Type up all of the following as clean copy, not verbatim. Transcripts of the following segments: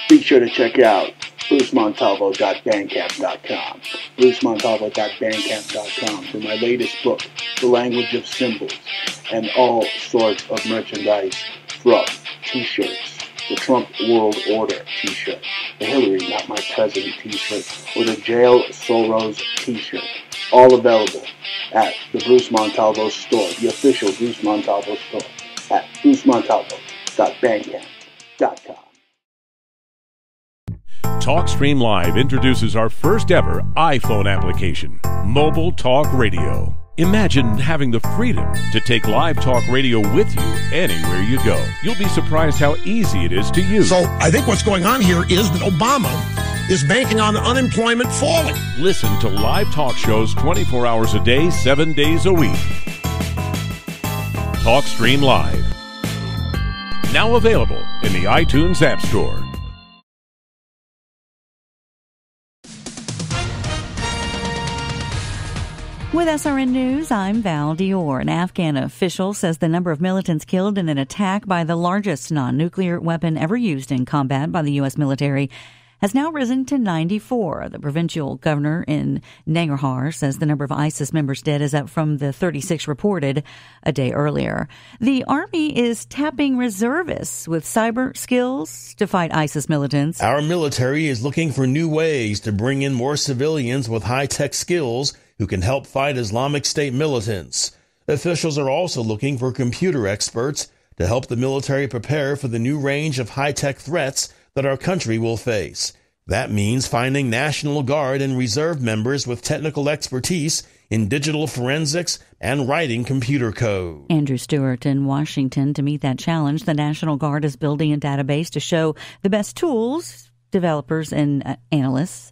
Be sure to check out brucemontalvo.bandcamp.com, brucemontalvo.bandcamp.com for my latest book, The Language of Symbols, and all sorts of merchandise from t-shirts, the Trump World Order t-shirt, the Hillary Not My President t-shirt, or the Jail Soros t-shirt, all available at the Bruce Montalvo store, the official Bruce Montalvo store, at brucemontalvo.bandcamp.com. TalkStream Live introduces our first ever iPhone application, Mobile Talk Radio. Imagine having the freedom to take live talk radio with you anywhere you go. You'll be surprised how easy it is to use. So I think what's going on here is that Obama is banking on unemployment falling. Listen to live talk shows 24 hours a day, 7 days a week. TalkStream Live. Now available in the iTunes App Store. With SRN News, I'm Val Dior. An Afghan official says the number of militants killed in an attack by the largest non-nuclear weapon ever used in combat by the U.S. military has now risen to 94. The provincial governor in Nangarhar says the number of ISIS members dead is up from the 36 reported a day earlier. The Army is tapping reservists with cyber skills to fight ISIS militants. Our military is looking for new ways to bring in more civilians with high-tech skills who can help fight Islamic State militants. Officials are also looking for computer experts to help the military prepare for the new range of high-tech threats that our country will face. That means finding National Guard and Reserve members with technical expertise in digital forensics and writing computer code. Andrew Stewart in Washington. To meet that challenge, the National Guard is building a database to show the best tools, developers, and analysts.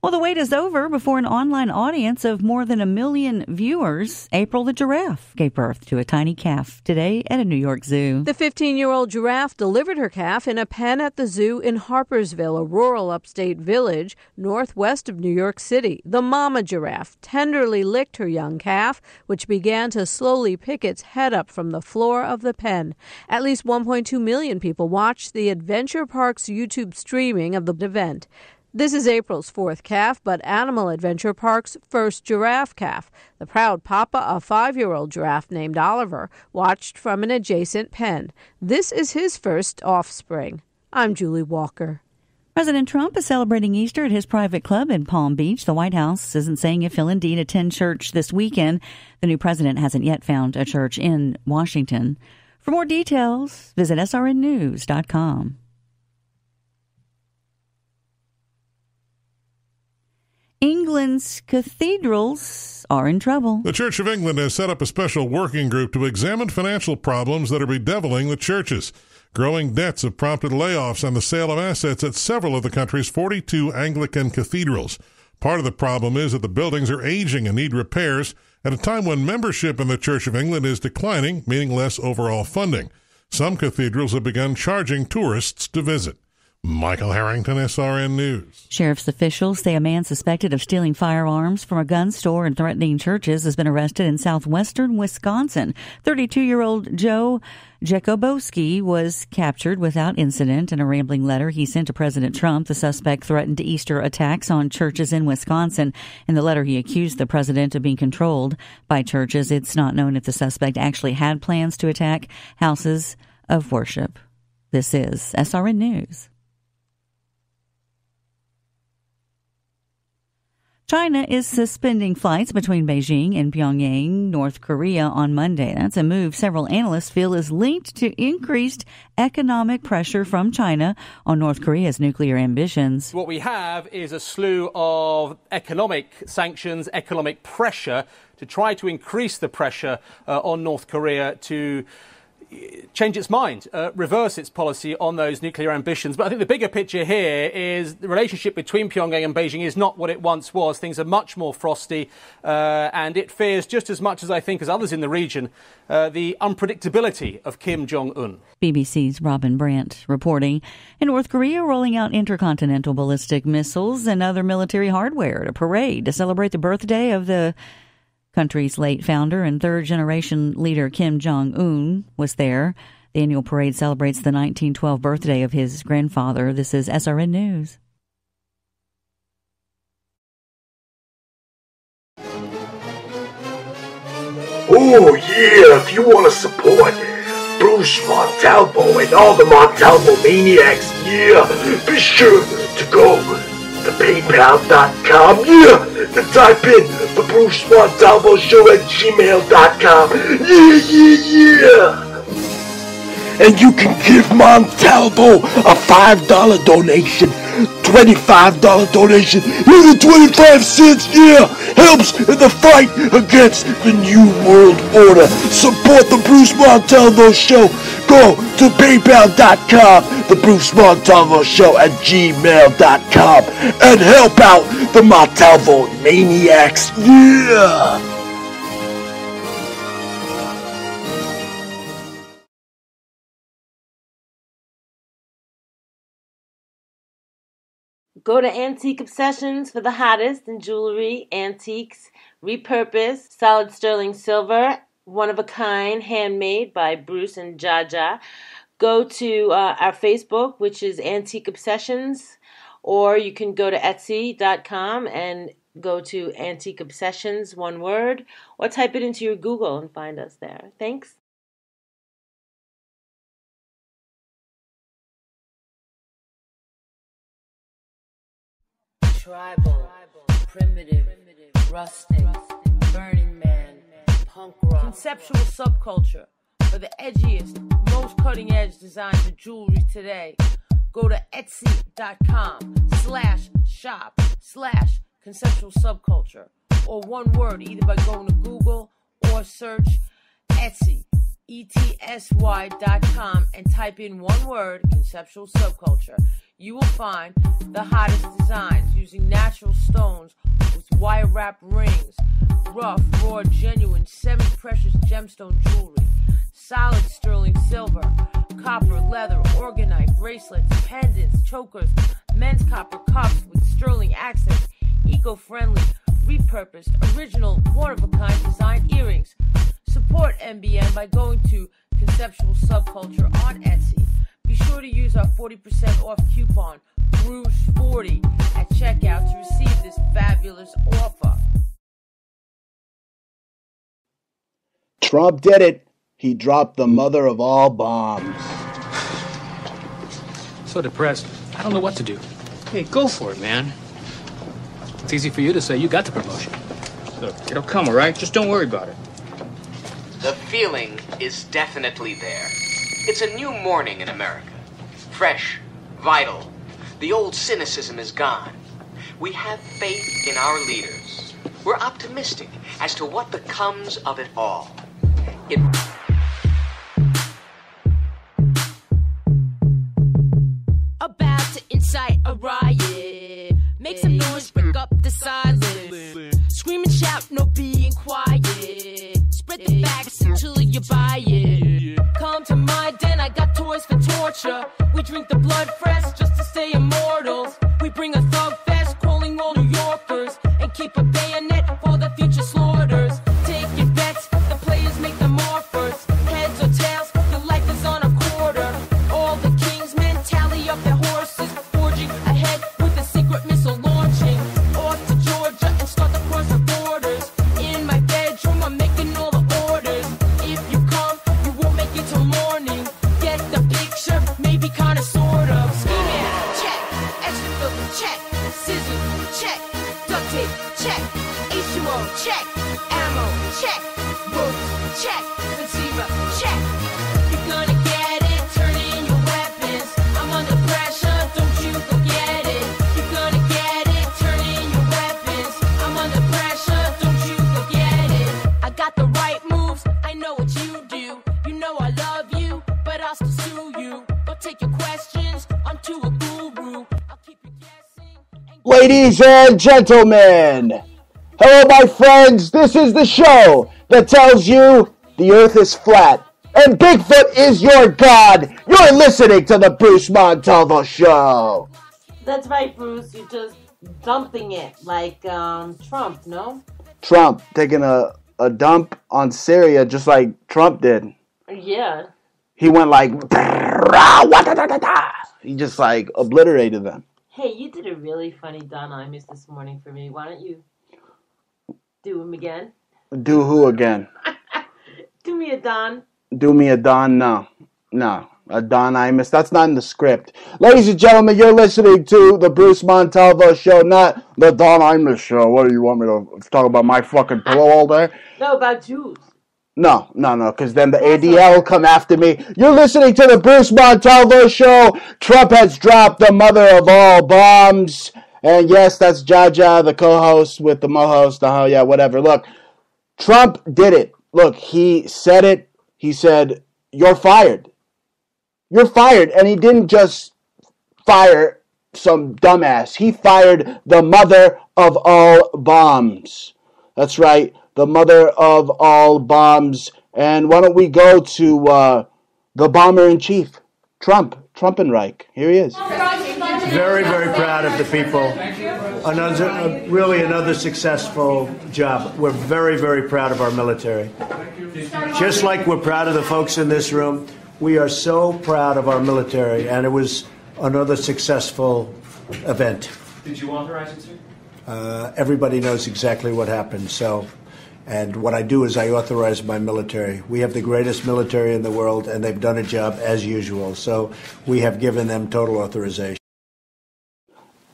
Well, the wait is over before an online audience of more than 1 million viewers. April the giraffe gave birth to a tiny calf today at a New York zoo. The 15-year-old giraffe delivered her calf in a pen at the zoo in Harpersville, a rural upstate village northwest of New York City. The mama giraffe tenderly licked her young calf, which began to slowly pick its head up from the floor of the pen. At least 1.2 million people watched the Adventure Park's YouTube streaming of the event. This is April's fourth calf, but Animal Adventure Park's first giraffe calf. The proud papa, a 5-year-old giraffe named Oliver, watched from an adjacent pen. This is his first offspring. I'm Julie Walker. President Trump is celebrating Easter at his private club in Palm Beach. The White House isn't saying if he'll indeed attend church this weekend. The new president hasn't yet found a church in Washington. For more details, visit srnnews.com. England's cathedrals are in trouble. The Church of England has set up a special working group to examine financial problems that are bedeviling the churches. Growing debts have prompted layoffs and the sale of assets at several of the country's 42 Anglican cathedrals. Part of the problem is that the buildings are aging and need repairs at a time when membership in the Church of England is declining, meaning less overall funding. Some cathedrals have begun charging tourists to visit. Michael Harrington, SRN News. Sheriff's officials say a man suspected of stealing firearms from a gun store and threatening churches has been arrested in southwestern Wisconsin. 32-year-old Joe Jakubowski was captured without incident. In a rambling letter he sent to President Trump, the suspect threatened Easter attacks on churches in Wisconsin. In the letter, he accused the president of being controlled by churches. It's not known if the suspect actually had plans to attack houses of worship. This is SRN News. China is suspending flights between Beijing and Pyongyang, North Korea, on Monday. That's a move several analysts feel is linked to increased economic pressure from China on North Korea's nuclear ambitions. What we have is a slew of economic sanctions, economic pressure to try to increase the pressure on North Korea to change its mind, reverse its policy on those nuclear ambitions. But I think the bigger picture here is the relationship between Pyongyang and Beijing is not what it once was. Things are much more frosty, and it fears just as much as I think as others in the region the unpredictability of Kim Jong-un. BBC's Robin Brandt reporting. In North Korea, rolling out intercontinental ballistic missiles and other military hardware at a parade to celebrate the birthday of the country's late founder and third-generation leader Kim Jong-un was there. The annual parade celebrates the 1912 birthday of his grandfather. This is SRN News. Oh yeah, if you want to support Bruce Montalvo and all the Montalvo maniacs, yeah, be sure to go to paypal.com, yeah, and type in the Bruce Montalvo Show at gmail.com, yeah. And you can give Montalvo a $5 donation, $25 donation, even 25 cents, yeah, helps in the fight against the New World Order. Support the Bruce Montalvo Show. Go to paypal.com, the Bruce Montalvo Show at gmail.com, and help out the Montalvo maniacs, yeah. Go to Antique Obsessions for the hottest in jewelry, antiques, repurposed, solid sterling silver, one-of-a-kind, handmade by Bruce and Jaja. Go to our Facebook, which is Antique Obsessions, or you can go to Etsy.com and go to Antique Obsessions, one word, or type it into your Google and find us there. Thanks. Tribal, primitive, rustic, Burning Man, punk rock, conceptual subculture for the edgiest, most cutting-edge designs of jewelry today. Go to Etsy.com/shop/conceptual subculture, or one word, either by going to Google or search Etsy, ETSY.com, and type in one word, conceptual subculture. You will find the hottest designs using natural stones with wire wrap rings, rough, raw, genuine, semi-precious gemstone jewelry, solid sterling silver, copper, leather, organite, bracelets, pendants, chokers, men's copper cups with sterling accents, eco-friendly, repurposed, original, one-of-a-kind design earrings. Support MBN by going to Conceptual Subculture on Etsy. Be sure to use our 40% off coupon, BRUCE40, at checkout to receive this fabulous offer. Trump did it. He dropped the mother of all bombs. So depressed. I don't know what to do. Hey, go for it, man. It's easy for you to say you got the promotion. Look, it'll come, all right? Just don't worry about it. The feeling is definitely there. It's a new morning in America. Fresh, vital. The old cynicism is gone. We have faith in our leaders. We're optimistic as to what becomes of it all. About to incite a riot. Make some noise, break up the silence. Scream and shout, no being quiet. Spread the facts until you buy it. Come to my den, I got toys for torture. We drink the blood fresh just to stay immortals. We bring a thug fest, calling all New Yorkers, and keep a bayonet for the future slaughters. Take your bets, the players make them offers. Heads or tails, your life is on a quarter. All the king's men tally up their horses, forging ahead with a secret missile launching. Off to Georgia and start to cross the borders. In my bedroom, I'm making all the orders. If you come, you won't make it till morning. Get the picture, maybe kinda sort of. Scheming, check. Extra filter, check. Scissors, check. Duct tape, check. H2O, check. Ammo, check. Ropes, check. Receiver, check. You're gonna get it, turn in your weapons. I'm under pressure, don't you forget it. You're gonna get it, turn in your weapons. I'm under pressure, don't you forget it. I got the right moves, I know what you do. You know I love you, but I'll still sue you. Don't take your questions, I'm too a guru. I'll keep you guessing. Ladies and gentlemen, hello my friends, this is the show that tells you the earth is flat and Bigfoot is your god. You're listening to the Bruce Montalvo Show. That's right, Bruce. You're just dumping it like Trump, no? Trump taking a dump on Syria just like Trump did. Yeah. He went like, he just like obliterated them. Hey, you did a really funny Don Imus this morning for me. Why don't you do him again? Do who again? Do me a Don. Do me a Don? No. A Don Imus. That's not in the script. Ladies and gentlemen, you're listening to the Bruce Montalvo Show, not the Don Imus Show. What do you want me to talk about my fucking pillow all day? No, about Jews. No, because then the ADL will come after me. You're listening to the Bruce Montalvo Show. Trump has dropped the mother of all bombs. And yes, that's Jaja, the co-host with the mo-host. Oh, yeah, whatever. Look, Trump did it. Look, he said it. He said, you're fired. You're fired. And he didn't just fire some dumbass. He fired the mother of all bombs. That's right. The mother of all bombs. And why don't we go to the bomber-in-chief, Trumpenreich. Here he is. Very, very proud of the people. Really another successful job. We're very, very proud of our military. Just like we're proud of the folks in this room, we are so proud of our military, and it was another successful event. Did you authorize it, sir? Everybody knows exactly what happened, so... And what I do is I authorize my military. We have the greatest military in the world, and they've done a job as usual. So we have given them total authorization.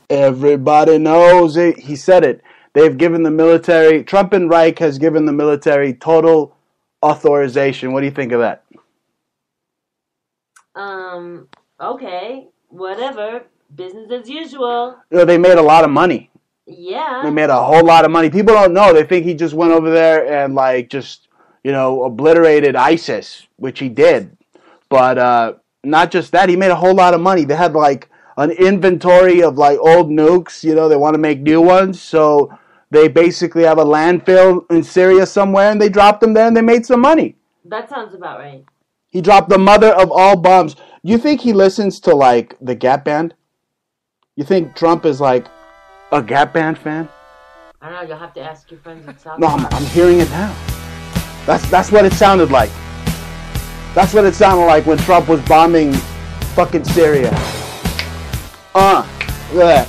Everybody knows it. He said it. They've given the military, Trumpenreich has given the military total authorization. What do you think of that? Okay, whatever. Business as usual. They made a lot of money. Yeah. They made a whole lot of money. People don't know. They think he just went over there and obliterated ISIS, which he did. But not just that, he made a whole lot of money. They had an inventory of old nukes. They want to make new ones. So they basically have a landfill in Syria somewhere, and they dropped them there, and they made some money. That sounds about right. He dropped the mother of all bombs. You think he listens to the Gap Band? You think Trump is a Gap Band fan? I don't know. You'll have to ask your friends at South. No, I'm hearing it now. That's what it sounded like. That's what it sounded like when Trump was bombing fucking Syria. Look at that.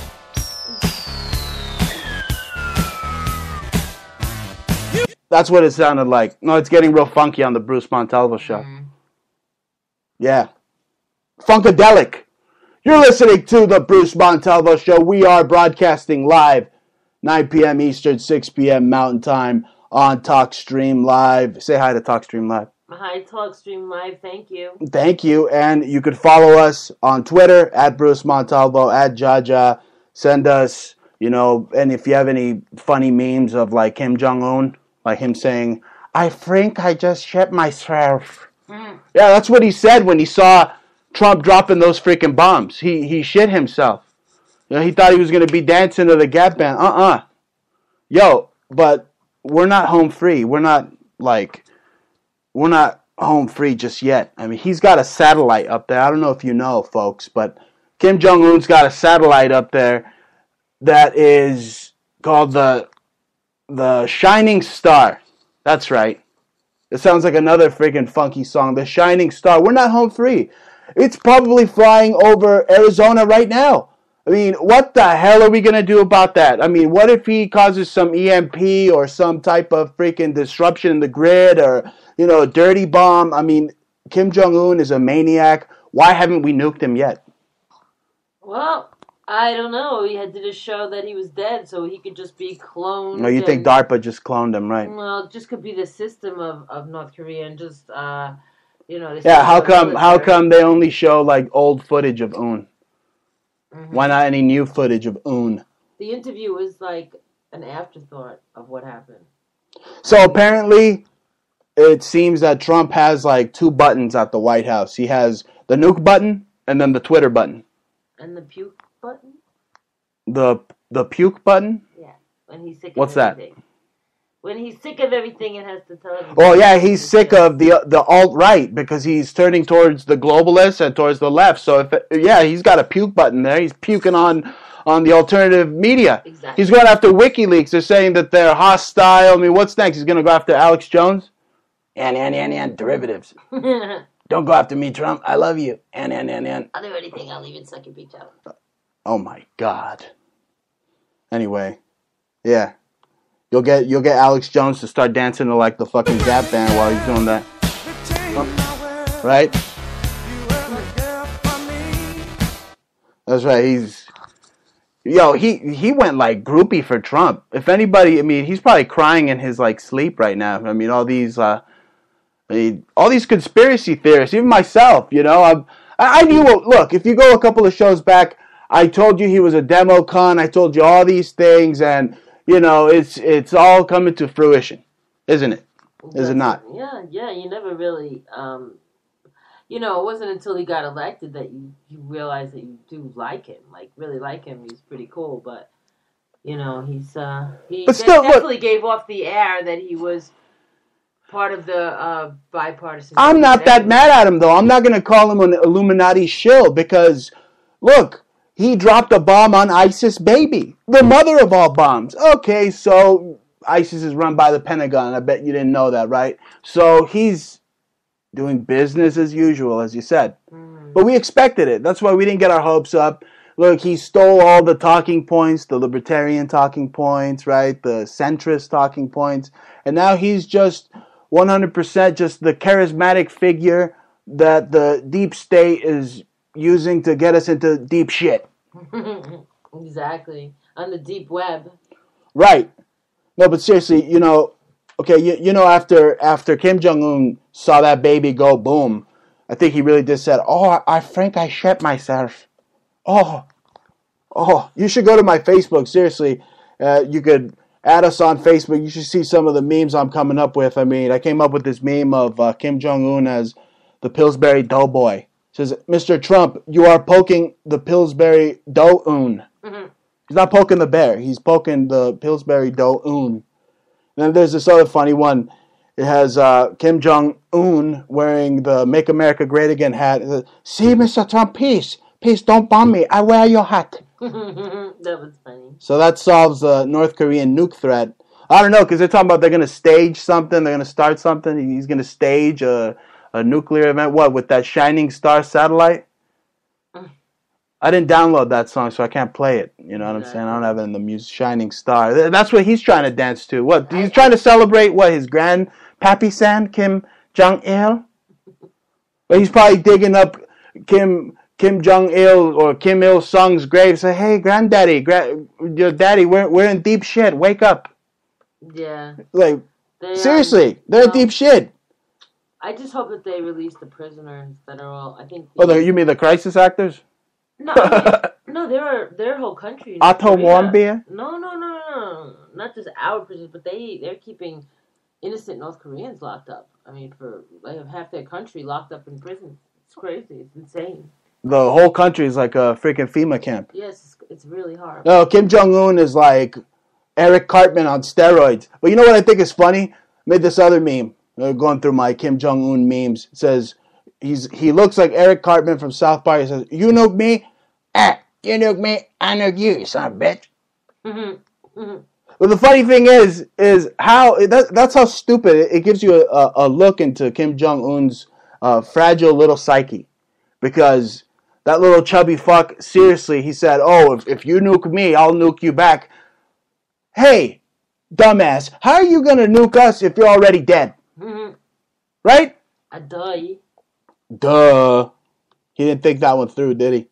That's what it sounded like. No, it's getting real funky on the Bruce Montalvo Show. Mm-hmm. Yeah. Funkadelic. You're listening to the Bruce Montalvo Show. We are broadcasting live, 9 p.m. Eastern, 6 p.m. Mountain Time on TalkStream Live. Say hi to TalkStream Live. Hi, TalkStream Live. Thank you. Thank you. And you could follow us on Twitter, at Bruce Montalvo, at Jaja. Send us, and if you have any funny memes of Kim Jong-un, like him saying, I think I just shit myself. Mm. Yeah, that's what he said when he saw Trump dropping those freaking bombs. He shit himself. He thought he was going to be dancing to the Gap Band. Yo, but we're not home free. We're not home free just yet. I mean, he's got a satellite up there. I don't know if you know, folks, but Kim Jong-un's got a satellite up there that is called the Shining Star. That's right. It sounds like another freaking funky song. The Shining Star. We're not home free. It's probably flying over Arizona right now. I mean, what the hell are we going to do about that? I mean, what if he causes some EMP or some type of freaking disruption in the grid or, a dirty bomb? I mean, Kim Jong-un is a maniac. Why haven't we nuked him yet? Well, I don't know. He did a show that he was dead, so he could just be cloned. No, you think DARPA just cloned him, right? Well, it just could be the system of North Korea and just, Yeah, how come they only show old footage of Un? Mm-hmm. Why not any new footage of Un? The interview was an afterthought of what happened. So apparently, it seems that Trump has two buttons at the White House. He has the nuke button and then the Twitter button. And the puke button? The puke button? Yeah. When he's sick of What's everything. That? When he's sick of everything, it has to tell him. Oh yeah, he's sick of the alt-right because he's turning towards the globalists and towards the left. So he's got a puke button there. He's puking on the alternative media. Exactly. He's going after WikiLeaks. They're saying that they're hostile. I mean, what's next? He's going to go after Alex Jones? And derivatives. Don't go after me, Trump. I love you. And. I'll do anything. I'll even suck your big toe. Oh my God. Anyway, yeah. You'll get Alex Jones to start dancing to like the fucking Gap band while he's doing that. Right? That's right. He went like groupie for Trump. If anybody, I mean, he's probably crying in his like sleep right now. I mean, all these conspiracy theorists, even myself, I knew. Look, if you go a couple of shows back, I told you he was a demo con. I told you all these things, and it's all coming to fruition, isn't it? Is it not? Yeah. You never really, it wasn't until he got elected that you realized that you do like him, like really like him. He's pretty cool, but he definitely gave off the air that he was part of the bipartisan. I'm not that mad at him, though. I'm not going to call him an Illuminati shill because, look, he dropped a bomb on ISIS baby, the mother of all bombs. Okay, so ISIS is run by the Pentagon. I bet you didn't know that, right? So he's doing business as usual, as you said. But we expected it. That's why we didn't get our hopes up. Look, he stole all the talking points, the libertarian talking points, right? The centrist talking points. And now he's just 100% just the charismatic figure that the deep state is using to get us into deep shit. Exactly. On the deep web. Right. No, but seriously, okay, after Kim Jong-un saw that baby go boom, I think he really just said, I think I shit myself. Oh, you should go to my Facebook. Seriously, you could add us on Facebook. You should see some of the memes I'm coming up with. I mean, I came up with this meme of Kim Jong-un as the Pillsbury Doughboy. It says, Mr. Trump, you are poking the Pillsbury Doughun. Mm-hmm. He's not poking the bear. He's poking the Pillsbury Doughun. Then there's this other funny one. It has Kim Jong-un wearing the Make America Great Again hat. It says, see, Mr. Trump, peace, don't bomb me. I wear your hat. That was funny. So that solves the North Korean nuke threat. I don't know, because they're talking about they're going to stage something. They're going to start something. He's going to stage a nuclear event. What, with that Shining Star satellite? I didn't download that song, so I can't play it. You know what I'm saying? I don't have it in the music. Shining Star. That's what he's trying to dance to. What? He's trying to celebrate, what, his grandpappy san, Kim Jong-il? But he's probably digging up Kim Jong-il or Kim Il-sung's grave. Say, hey, granddaddy, your daddy, we're in deep shit. Wake up. Yeah. Like, seriously, they're in deep shit. I just hope that they release the prisoners that are all, I think. You mean the crisis actors? No, no, their whole country. Otto Warmbier? No. Not just our prisoners, but they're keeping innocent North Koreans locked up. I mean, they have half their country locked up in prison. It's crazy. It's insane. The whole country is like a freaking FEMA camp. Yes, it's really hard. No, Kim Jong-un is like Eric Cartman on steroids. But you know what I think is funny? I made this other meme. Going through my Kim Jong-un memes. It says, he looks like Eric Cartman from South Park. He says, you nuke me? You nuke me? I nuke you, you son of a bitch. But the funny thing is how that's how stupid it gives you a look into Kim Jong-un's fragile little psyche, because that little chubby fuck, seriously, he said, if you nuke me, I'll nuke you back. Hey, dumbass, how are you gonna nuke us if you're already dead? Right? Duh. He didn't think that one through, did he?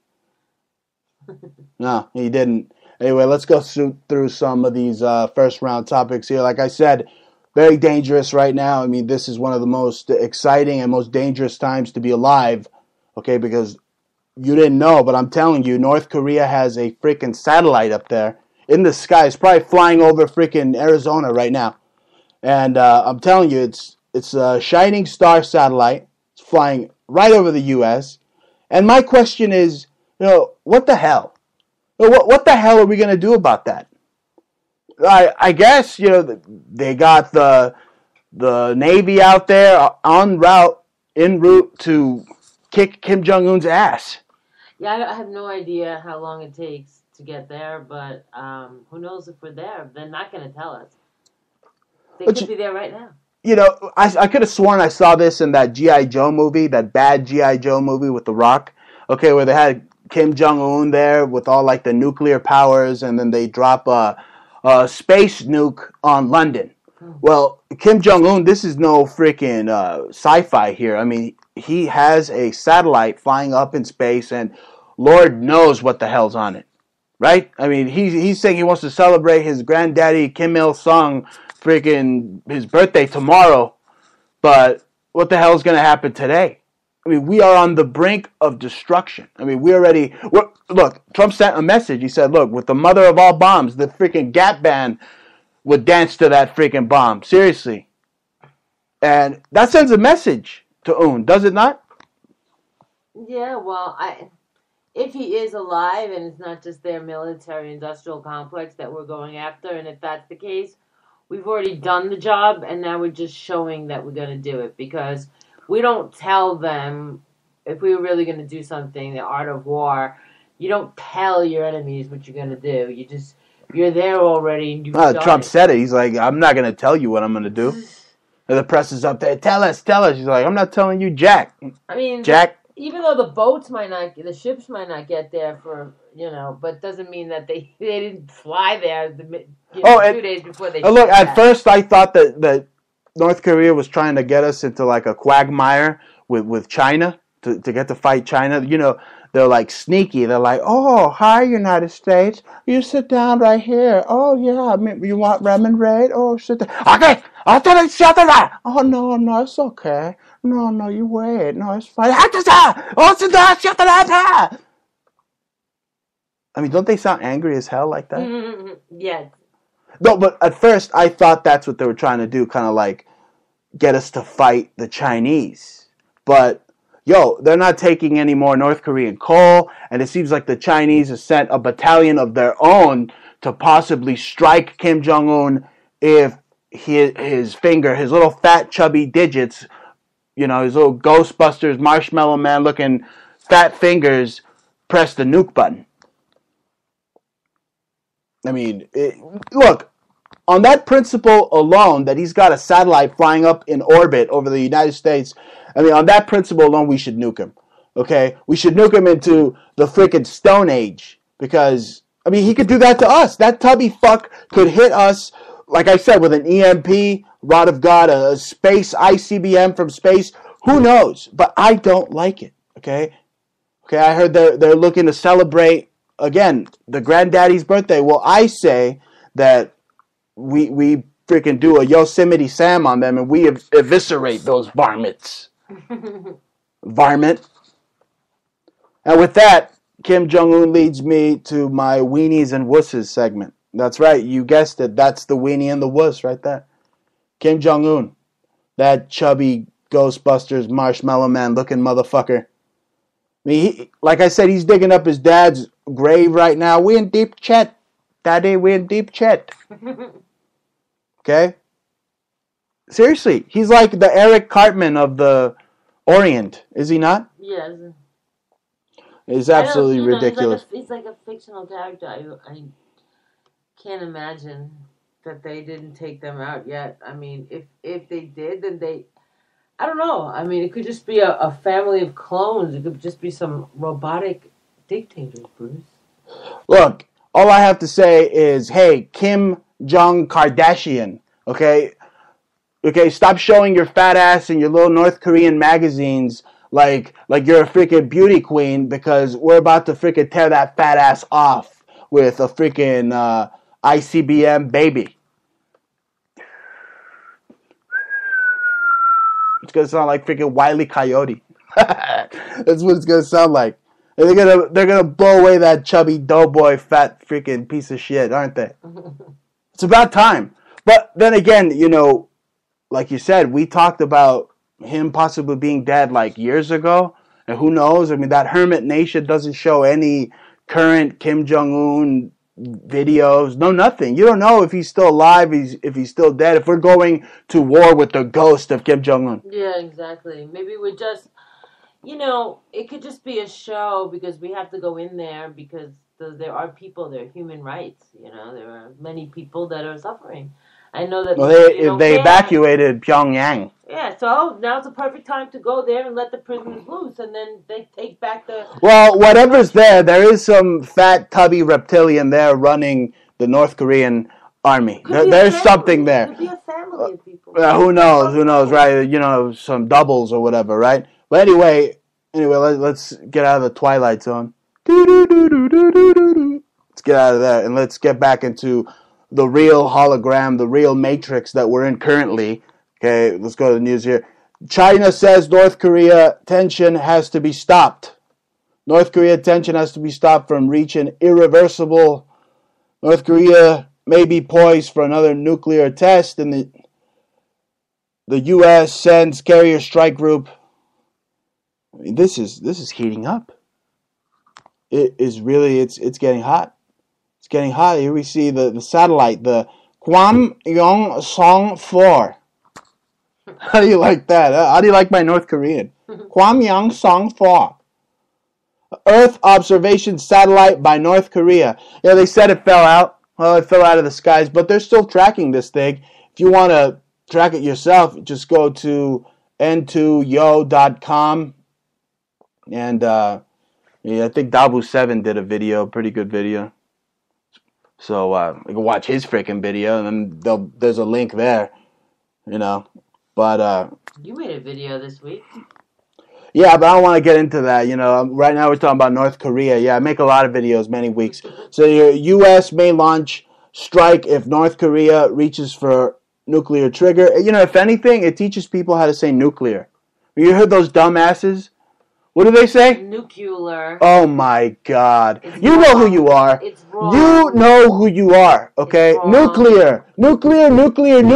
No, he didn't. Anyway, let's go through some of these first round topics here. Like I said, very dangerous right now. I mean, this is one of the most exciting and most dangerous times to be alive. Okay, because you didn't know, but I'm telling you, North Korea has a freaking satellite up there in the sky. It's probably flying over freaking Arizona right now. And I'm telling you, it's a Shining Star satellite. It's flying right over the U.S. And my question is, what the hell? What the hell are we going to do about that? I guess, they got the Navy out there en route to kick Kim Jong-un's ass. Yeah, I have no idea how long it takes to get there, but who knows if we're there? They're not going to tell us. They could be there right now. you know, I could have sworn I saw this in that G.I. Joe movie, that bad G.I. Joe movie with The Rock, okay, where they had Kim Jong-un there with all, like, the nuclear powers, and then they drop a space nuke on London. Well, Kim Jong-un, this is no freaking sci-fi here. I mean, he has a satellite flying up in space, and Lord knows what the hell's on it. Right? I mean, he's saying he wants to celebrate his granddaddy Kim Il-sung freaking his birthday tomorrow, but what the hell's going to happen today? I mean, we are on the brink of destruction. I mean, look, Trump sent a message. He said, look, with the mother of all bombs, the freaking Gap band would dance to that freaking bomb. Seriously. And that sends a message to Un, does it not? Yeah, well, if he is alive and it's not just their military-industrial complex that we're going after, and if that's the case, we've already done the job, and now we're just showing that we're going to do it, because we don't tell them, if we were really going to do something, the art of war, you don't tell your enemies what you're going to do. You're there already, and you've done Trump it. said it. He's like, I'm not going to tell you what I'm going to do. And the press is up there, tell us. He's like, I'm not telling you jack. I mean, Jack. Even though the ships might not get there for, but doesn't mean that they didn't fly there 2 days before they look, at that. first I thought that North Korea was trying to get us into like a quagmire with China to get to fight China. You know, they're like sneaky. They're like, oh, hi, United States. You sit down right here. Oh, yeah, you want ramen raid? Oh, sit down. Okay, I'll tell you, shut it up. Oh, no, it's okay. No, you wait. No, it's fine. Oh, sit down, shut it up. I mean, don't they sound angry as hell like that? Yes. No, but at first I thought that's what they were trying to do, kind of like get us to fight the Chinese. But, they're not taking any more North Korean coal, and it seems like the Chinese have sent a battalion of their own to possibly strike Kim Jong-un if his finger, his little fat chubby digits, his little Ghostbusters Marshmallow Man looking fat fingers press the nuke button. I mean, look, on that principle alone, that he's got a satellite flying up in orbit over the United States, I mean, on that principle alone, we should nuke him. Okay? We should nuke him into the freaking Stone Age. Because, I mean, he could do that to us. That tubby fuck could hit us, like I said, with an EMP, Rod of God, a space ICBM from space. Who knows? But I don't like it. Okay? Okay, I heard they're looking to celebrate, again, the granddaddy's birthday. Well, I say that we freaking do a Yosemite Sam on them and we eviscerate those varmints. Varmint. And with that, Kim Jong-un leads me to my weenies and wusses segment. That's right, you guessed it. That's the weenie and the wuss right there. Kim Jong-un. That chubby Ghostbusters Marshmallow Man looking motherfucker. I mean, like I said, he's digging up his dad's grave right now. We in deep chat. Daddy, we in deep chat. Okay? Seriously, he's like the Eric Cartman of the Orient, is he not? Yes. It's absolutely ridiculous. He's like a fictional character. I can't imagine that they didn't take them out yet. I mean, if they did, then I don't know. I mean, it could just be a family of clones. It could just be some robotic dictators, Bruce. Look, all I have to say is, hey, Kim Jong Kardashian, okay? Okay, stop showing your fat ass in your little North Korean magazines like you're a freaking beauty queen, because we're about to freaking tear that fat ass off with a freaking ICBM baby. It's gonna sound like freaking Wile E. Coyote. That's what it's gonna sound like. And they're gonna blow away that chubby doughboy fat freaking piece of shit, aren't they? It's about time. But then again, like you said, we talked about him possibly being dead like years ago, and who knows? I mean, that Hermit Nation doesn't show any current Kim Jong-un videos, no nothing. You don't know if he's still alive, if he's still dead, if we're going to war with the ghost of Kim Jong-un. Yeah, exactly. Maybe we're just, it could just be a show, because we have to go in there because there are people, there are human rights, there are many people that are suffering. I know that. Well, they can. evacuated Pyongyang. Yeah, so now's the perfect time to go there and let the prisoners loose, and then they take back the... Well, whatever's there is some fat, tubby reptilian there running the North Korean army. There's something there. Could be a family of people. Who knows, right? You know, some doubles or whatever, right? But anyway, let's get out of the Twilight Zone. Let's get out of there, and let's get back into the real hologram, the real matrix that we're in currently. Okay, let's go to the news here. China says North Korea tension has to be stopped. North Korea tension has to be stopped from reaching irreversible. North Korea may be poised for another nuclear test, and the U.S. sends carrier strike group. I mean, this is heating up. It is really it's getting hot. It's getting hot. Here we see the satellite, the Kwangyongsong-4. How do you like that? How do you like my North Korean? Kwangyongsong-4. Earth observation satellite by North Korea. Yeah, they said it fell out. Well, it fell out of the skies, but they're still tracking this thing. If you want to track it yourself, just go to n2yo.com. And I think Dabu7 did a video, pretty good video. So you can watch his freaking video, and then there's a link there, But you made a video this week. Yeah, but I don't want to get into that. Right now we're talking about North Korea. Yeah, I make a lot of videos many weeks. So your U.S. may launch strike if North Korea reaches for nuclear trigger. If anything, it teaches people how to say nuclear. You heard those dumbasses? What do they say? Nuclear. Oh my God! You wrong. Know who you are. It's wrong. You know who you are. Okay, nuclear. Freaking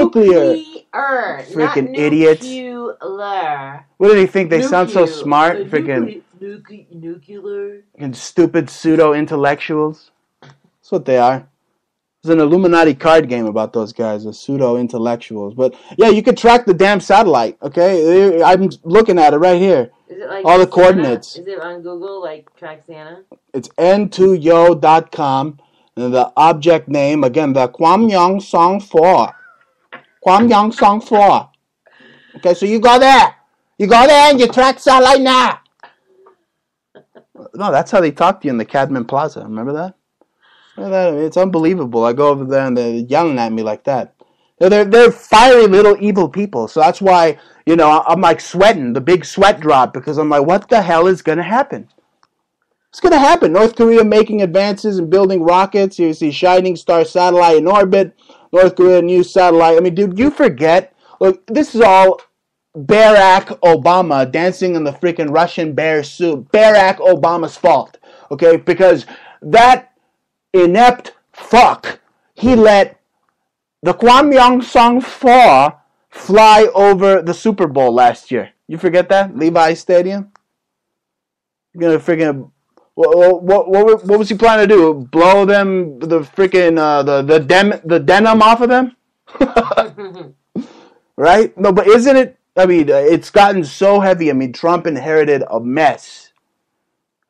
idiots. Nuclear. What do they think? They sound so smart. Freaking nuclear. And stupid pseudo intellectuals. That's what they are. There's an Illuminati card game about those guys, the pseudo intellectuals. But yeah, you could track the damn satellite. Okay, I'm looking at it right here. Is it like all the Santa? coordinates? Is it on Google, like Track Santa? It's n2yo.com, and the object name again, the Kwangyongsong-4. Kwangyongsong-4. Okay, so you go there. You go there and you track satellite now. No, that's how they talk to you in the Cadman Plaza. Remember that? It's unbelievable. I go over there and they're yelling at me like that. They're fiery little evil people. So that's why, I'm like sweating, the big sweat drop, because I'm like, what the hell is going to happen? It's going to happen. North Korea making advances and building rockets. You see Shining Star satellite in orbit. North Korea new satellite. I mean, dude, you forget. Look, this is all Barack Obama dancing in the freaking Russian bear suit. Barack Obama's fault. Okay? Because that inept fuck, he let the Kwangyongsong-4 fly over the Super Bowl last year. You forget that? Levi's Stadium? You're gonna freaking... What was he planning to do? Blow them, the freaking, the denim off of them? Right? No, but isn't it... I mean, it's gotten so heavy. I mean, Trump inherited a mess.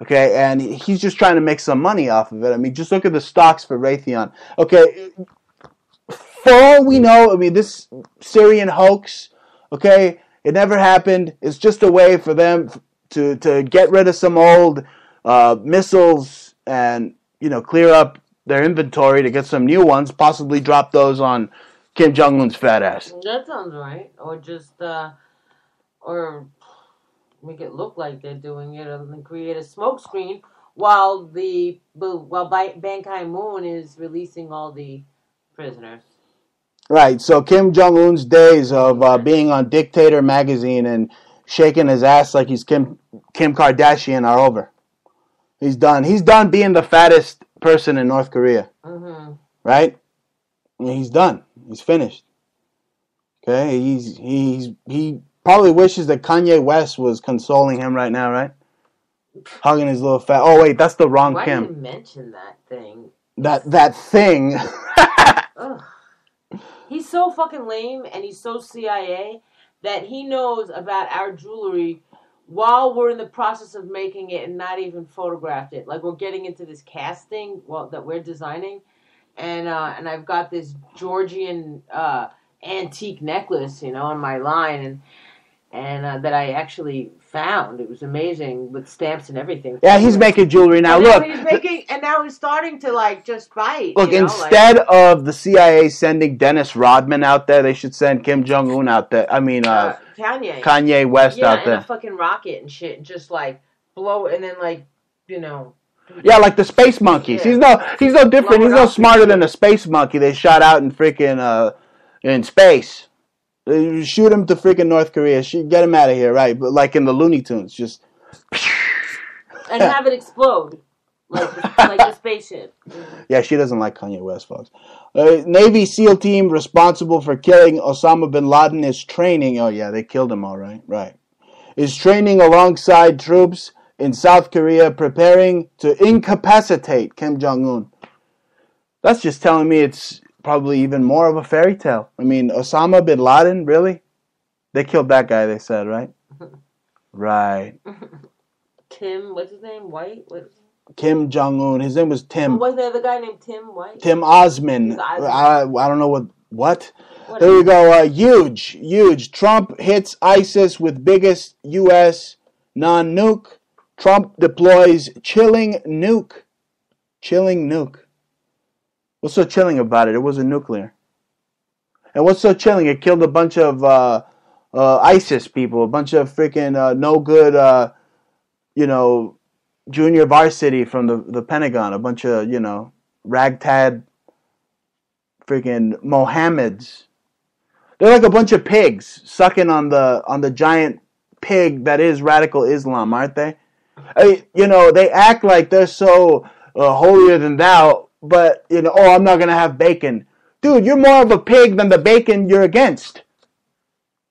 Okay, and he's just trying to make some money off of it. I mean, just look at the stocks for Raytheon. Okay, for all we know, I mean, this Syrian hoax, okay, it never happened. It's just a way for them to get rid of some old missiles and, clear up their inventory to get some new ones, possibly drop those on Kim Jong-un's fat ass. That sounds right. Or just, or make it look like they're doing it and create a smokescreen while Ban Ki-moon is releasing all the prisoners. Right, so Kim Jong-un's days of being on Dictator magazine and shaking his ass like he's Kim Kardashian are over. He's done. He's done being the fattest person in North Korea. Mm-hmm. Right? He's done. He's finished. Okay, he probably wishes that Kanye West was consoling him right now, right? Hugging his little fat... Oh, wait, that's the wrong Kim. Why did you mention that thing? That thing... Ugh. He's so fucking lame and he's so CIA that he knows about our jewelry while we're in the process of making it and not even photographed it. Like, we're getting into this casting that we're designing, and I've got this Georgian antique necklace, on my line, and that I actually found. It was amazing with stamps and everything. Yeah, he's making jewelry now. Look, and now he's starting to just bite. Look, instead of the CIA sending Dennis Rodman out there, they should send Kim Jong-un out there. I mean, Kanye West out there. Yeah, and a fucking rocket and shit, and just blow it, and then Yeah, like the space monkeys. Yeah. He's no different. He's no smarter than a space monkey they shot out in freaking in space. They shoot him to freaking North Korea. Get him out of here, right? But like in the Looney Tunes, just and have it explode like the spaceship. Yeah, she doesn't like Kanye West, folks. Navy SEAL team responsible for killing Osama bin Laden is training. Oh yeah, they killed him all right. Right. Is training alongside troops in South Korea, preparing to incapacitate Kim Jong-un. That's just telling me it's probably even more of a fairy tale. I mean, Osama bin Laden, really? They killed that guy, they said, right? Right. Tim, what's his name? White? Kim Jong-un. His name was Tim. What's the other guy named Tim White? Tim Osman. I don't know what? There we go. Huge. Trump hits ISIS with biggest U.S. non-nuke. Trump deploys chilling nuke. What's so chilling about it? It wasn't nuclear. And what's so chilling? It killed a bunch of ISIS people, a bunch of freaking no good, junior varsity from the Pentagon, a bunch of, ragtag freaking Mohammeds. They're like a bunch of pigs sucking on the giant pig that is radical Islam, aren't they? They act like they're so holier than thou, but, I'm not going to have bacon. Dude, you're more of a pig than the bacon you're against.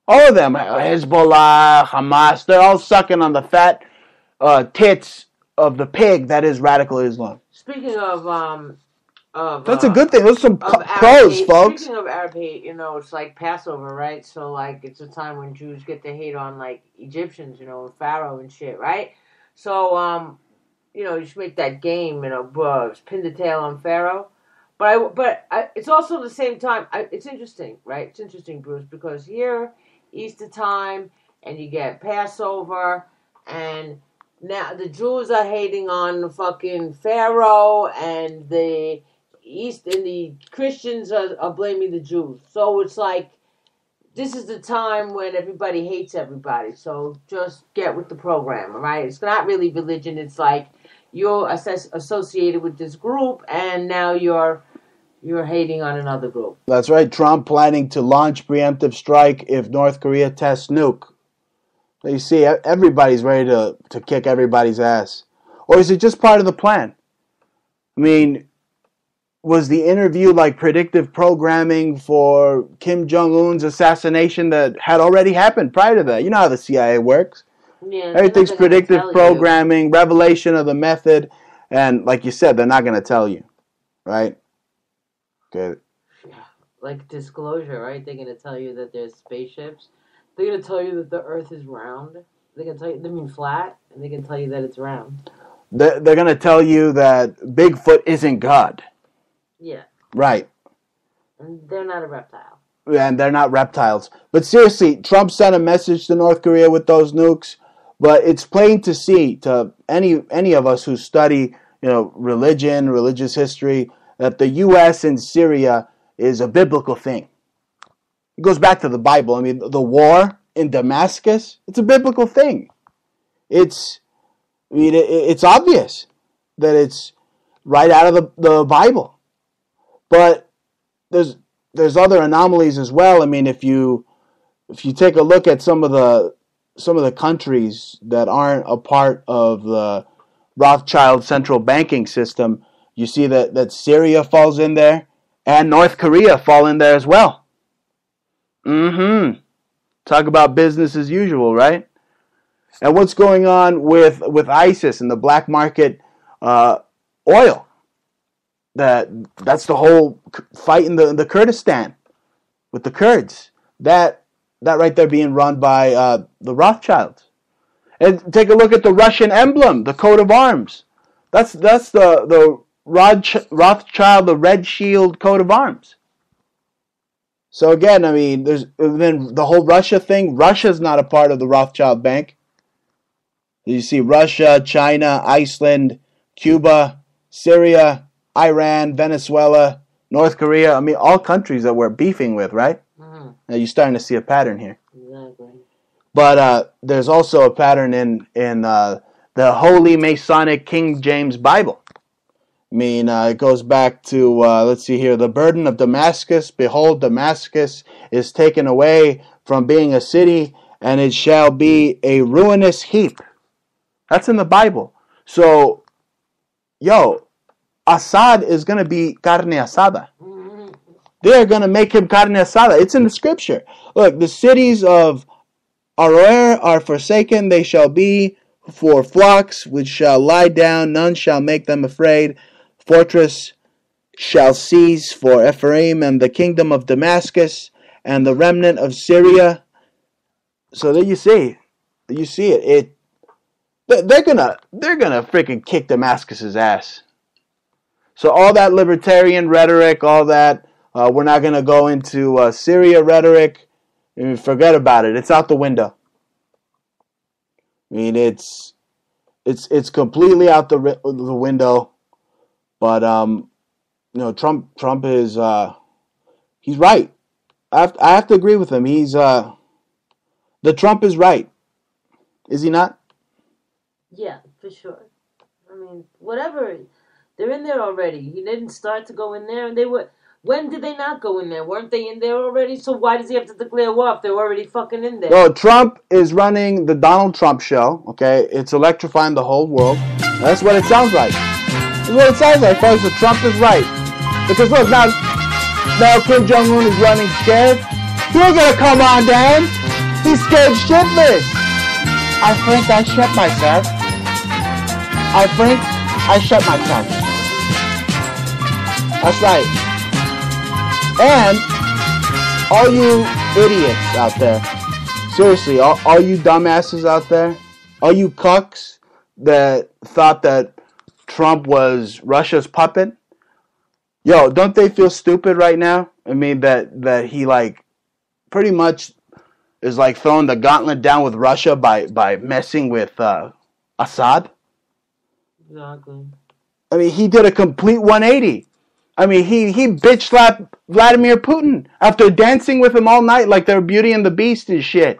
All of them, Hezbollah, Hamas, they're all sucking on the fat tits of the pig that is radical Islam. Speaking of that's a good thing. Those are some pros, folks. Speaking of Arab hate, it's like Passover, right? So, it's a time when Jews get to hate on, Egyptians, and Pharaoh and shit, right? So, you should make that game, pin the tail on Pharaoh. But it's also at the same time, it's interesting, right? It's interesting, Bruce, because here, Easter time, and you get Passover, and now the Jews are hating on the fucking Pharaoh, and the Christians are blaming the Jews. So it's like, this is the time when everybody hates everybody. So just get with the program, all right? It's not really religion. It's like you're associated with this group, and now you're hating on another group. That's right. Trump planning to launch preemptive strike if North Korea tests nuke. You see, everybody's ready to kick everybody's ass. Or is it just part of the plan? I mean, was the interview like predictive programming for Kim Jong-un's assassination that had already happened prior to that? You know how the CIA works. Yeah, everything's predictive programming, revelation of the method, and like you said, they're not going to tell you, right? Good. Yeah, like disclosure, right? They're going to tell you that there's spaceships. They're going to tell you that the Earth is round. They're going to tell you, they mean flat, and they're going to tell you that it's round. They're going to tell you that Bigfoot isn't God. Yeah. Right. And they're not a reptile. And they're not reptiles. But seriously, Trump sent a message to North Korea with those nukes, but it's plain to see to any of us who study, religion, religious history, that the U.S. in Syria is a biblical thing. It goes back to the Bible. I mean, the war in Damascus, it's a biblical thing. It's obvious that it's right out of the Bible. But there's other anomalies as well. I mean, if you take a look at some of the countries that aren't a part of the Rothschild central banking system, you see that Syria falls in there and North Korea fall in there as well. Talk about business as usual, right? And what's going on with ISIS and the black market oil? That's the whole fight in the Kurdistan with the Kurds. That right there being run by the Rothschilds. And take a look at the Russian emblem, the coat of arms. That's the Rothschild, the Red Shield coat of arms. So again, I mean, there's then the whole Russia thing. Russia's not a part of the Rothschild Bank. You see Russia, China, Iceland, Cuba, Syria, Iran, Venezuela, North Korea. I mean, all countries that we're beefing with, right? Mm-hmm. Now you're starting to see a pattern here. Exactly. But there's also a pattern in the Holy Masonic King James Bible. I mean, it goes back to, let's see here, the burden of Damascus. Behold, Damascus is taken away from being a city, and it shall be a ruinous heap. That's in the Bible. So, Assad is going to be carne asada. They're going to make him carne asada. It's in the scripture. Look, the cities of Aroer are forsaken. They shall be for flocks which shall lie down. None shall make them afraid. Fortress shall cease for Ephraim and the kingdom of Damascus and the remnant of Syria. So there you see it. They're gonna freaking kick Damascus's ass. So all that libertarian rhetoric, all that we're not gonna go into Syria rhetoric. I mean, forget about it. It's out the window. I mean, it's completely out the window. But Trump is he's right. I have to agree with him. The Trump is right. Is he not? Yeah, for sure. I mean, whatever. They're in there already. He didn't start to go in there, and they were. When did they not go in there? Weren't they in there already? So why does he have to declare war if they're already fucking in there? No, Trump is running the Donald Trump show. Okay, it's electrifying the whole world. That's what it sounds like. That's what it sounds like, folks. That Trump is right. Because look, now Kim Jong-un is running scared. He ain't gonna come on down. He's scared shitless. I think I shit myself. I think I shit myself. That's right. And all you idiots out there, seriously, all you dumbasses out there, all you cucks that thought that Trump was Russia's puppet, don't they feel stupid right now? I mean, that he pretty much is throwing the gauntlet down with Russia by messing with Assad. Exactly. I mean, he did a complete 180. I mean, he bitch slapped Vladimir Putin after dancing with him all night like they're Beauty and the Beast and shit,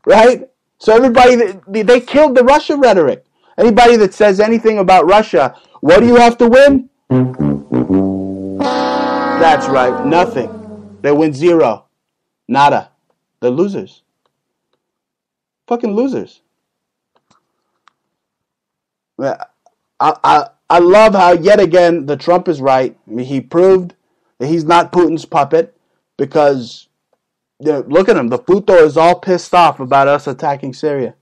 right? So everybody, they killed the Russia rhetoric. Anybody that says anything about Russia, what do you have to win? That's right, nothing. They win zero, nada. They're losers. Fucking losers. I love how, yet again, the Trump is right. I mean, he proved that he's not Putin's puppet because, look at him. The puto is all pissed off about us attacking Syria.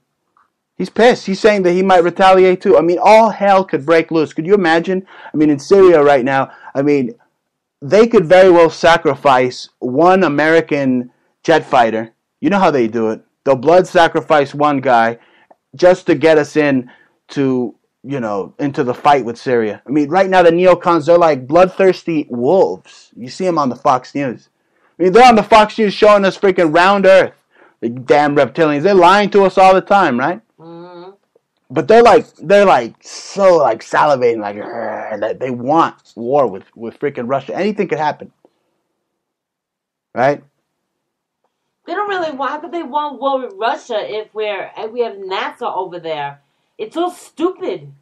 He's pissed. He's saying that he might retaliate too. I mean, all hell could break loose. Could you imagine? I mean, in Syria right now, I mean, they could very well sacrifice one American jet fighter. You know how they do it. They'll blood sacrifice one guy just to get us into the fight with Syria. I mean, right now the neocons, they're like bloodthirsty wolves. You see them on the Fox News. I mean, they're on the Fox News showing us freaking round earth. The damn reptilians. They're lying to us all the time, right? Mm-hmm. But they're so salivating, that they want war with freaking Russia. Anything could happen. Right? They don't really want. How could they want war with Russia if we have NASA over there? It's so stupid.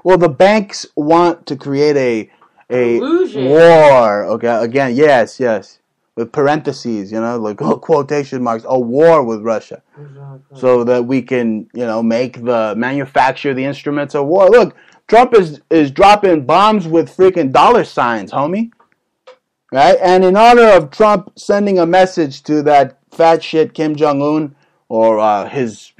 Well, the banks want to create a illusion. War. Okay, again, yes, with parentheses, like quotation marks, a war with Russia, exactly. So that we can, manufacture the instruments of war. Look, Trump is dropping bombs with freaking dollar signs, homie. Right? And in honor of Trump sending a message to that fat shit Kim Jong-un or his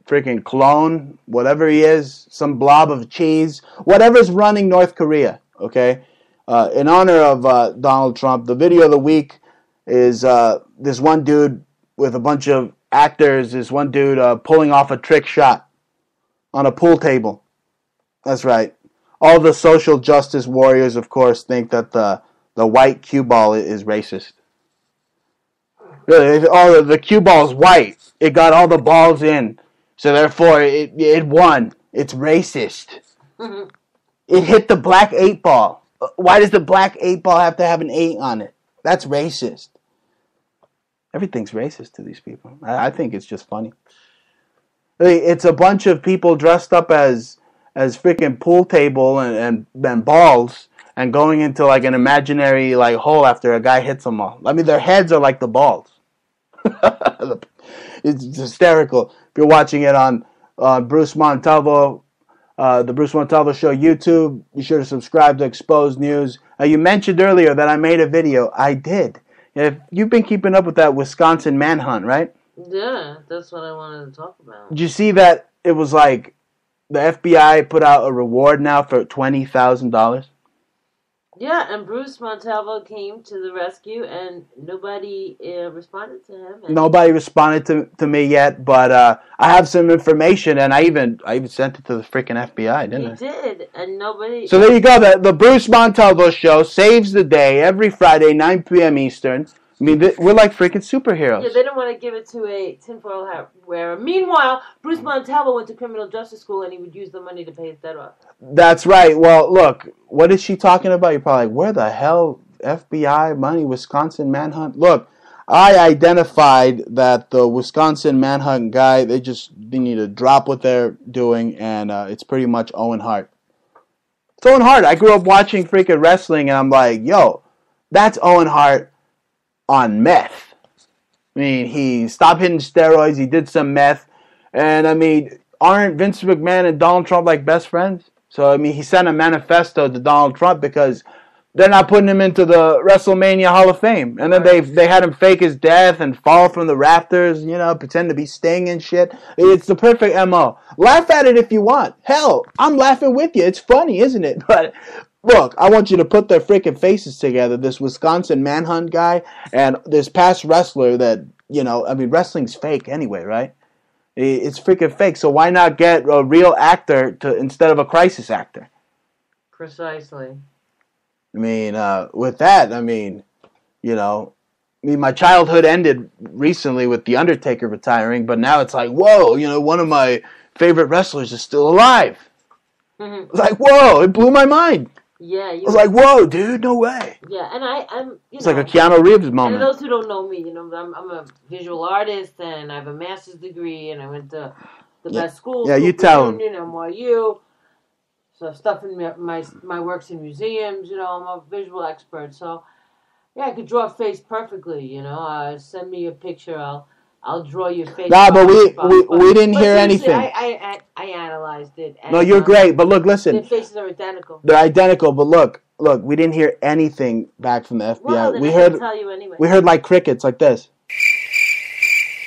freaking clone, whatever he is, some blob of cheese, whatever's running North Korea, okay? In honor of Donald Trump, the video of the week is this one dude with a bunch of actors, this one dude pulling off a trick shot on a pool table. That's right. all the social justice warriors, of course, think that the white cue ball is racist. Really, all the cue ball is white. It got all the balls in, so therefore it won. It's racist. It hit the black 8-ball. Why does the black 8-ball have to have an 8 on it? That's racist. Everything's racist to these people. I think it's just funny. It's a bunch of people dressed up as freaking pool table and balls and going into like an imaginary like hole after a guy hits them all. I mean, their heads are like the balls. It's hysterical. If you're watching it on Bruce Montalvo, the Bruce Montalvo Show YouTube, be sure to subscribe to Exposed News. You mentioned earlier that I made a video. I did. If you've been keeping up with that Wisconsin manhunt, right? Yeah, that's what I wanted to talk about. Did you see that it was like the FBI put out a reward now for $20,000? Yeah, and Bruce Montalvo came to the rescue, and nobody responded to him. Nobody responded to me yet, but I have some information, and I even sent it to the freaking FBI, didn't I? You did, and nobody... So there you go. The Bruce Montalvo Show saves the day every Friday, 9 p.m. Eastern. I mean, we're like freaking superheroes. Yeah, they don't want to give it to a tinfoil hat wearer. Meanwhile, Bruce Montalvo went to criminal justice school, and he would use the money to pay his debt off. That's right. Well, look, what is she talking about? You're probably like, where the hell FBI money, Wisconsin manhunt? Look, I identified that the Wisconsin manhunt guy, they need to drop what they're doing, and it's pretty much Owen Hart. It's Owen Hart. I grew up watching freaking wrestling, and I'm like, yo, that's Owen Hart on meth. I mean, he stopped hitting steroids, he did some meth, and I mean, aren't Vince McMahon and Donald Trump like best friends? So, I mean, he sent a manifesto to Donald Trump because they're not putting him into the WrestleMania Hall of Fame. And then they had him fake his death and fall from the rafters, pretend to be Sting and shit. It's the perfect MO. Laugh at it if you want. Hell, I'm laughing with you. It's funny, isn't it? But look, I want you to put their freaking faces together. This Wisconsin manhunt guy and this past wrestler that, wrestling's fake anyway, right? It's freaking fake. So why not get a real actor instead of a crisis actor? Precisely. I mean, with that, my childhood ended recently with The Undertaker retiring, but now it's like, whoa, one of my favorite wrestlers is still alive. It's like, whoa, it blew my mind. Yeah, I was like, whoa, dude, no way. Yeah, and I'm. It's like a Keanu Reeves moment. And those who don't know me, I'm a visual artist, and I have a master's degree, and I went to the best school. Yeah, you tell them. NYU. So stuff in my works in museums. I'm a visual expert. So yeah, I could draw a face perfectly. Send me a picture. I'll draw your face. Nah, but we didn't hear anything. I analyzed it. And, no, you're great, but look, listen. Their faces are identical. They're identical, but look, we didn't hear anything back from the FBI. Well, then I can tell you anyway. We heard like crickets, like this.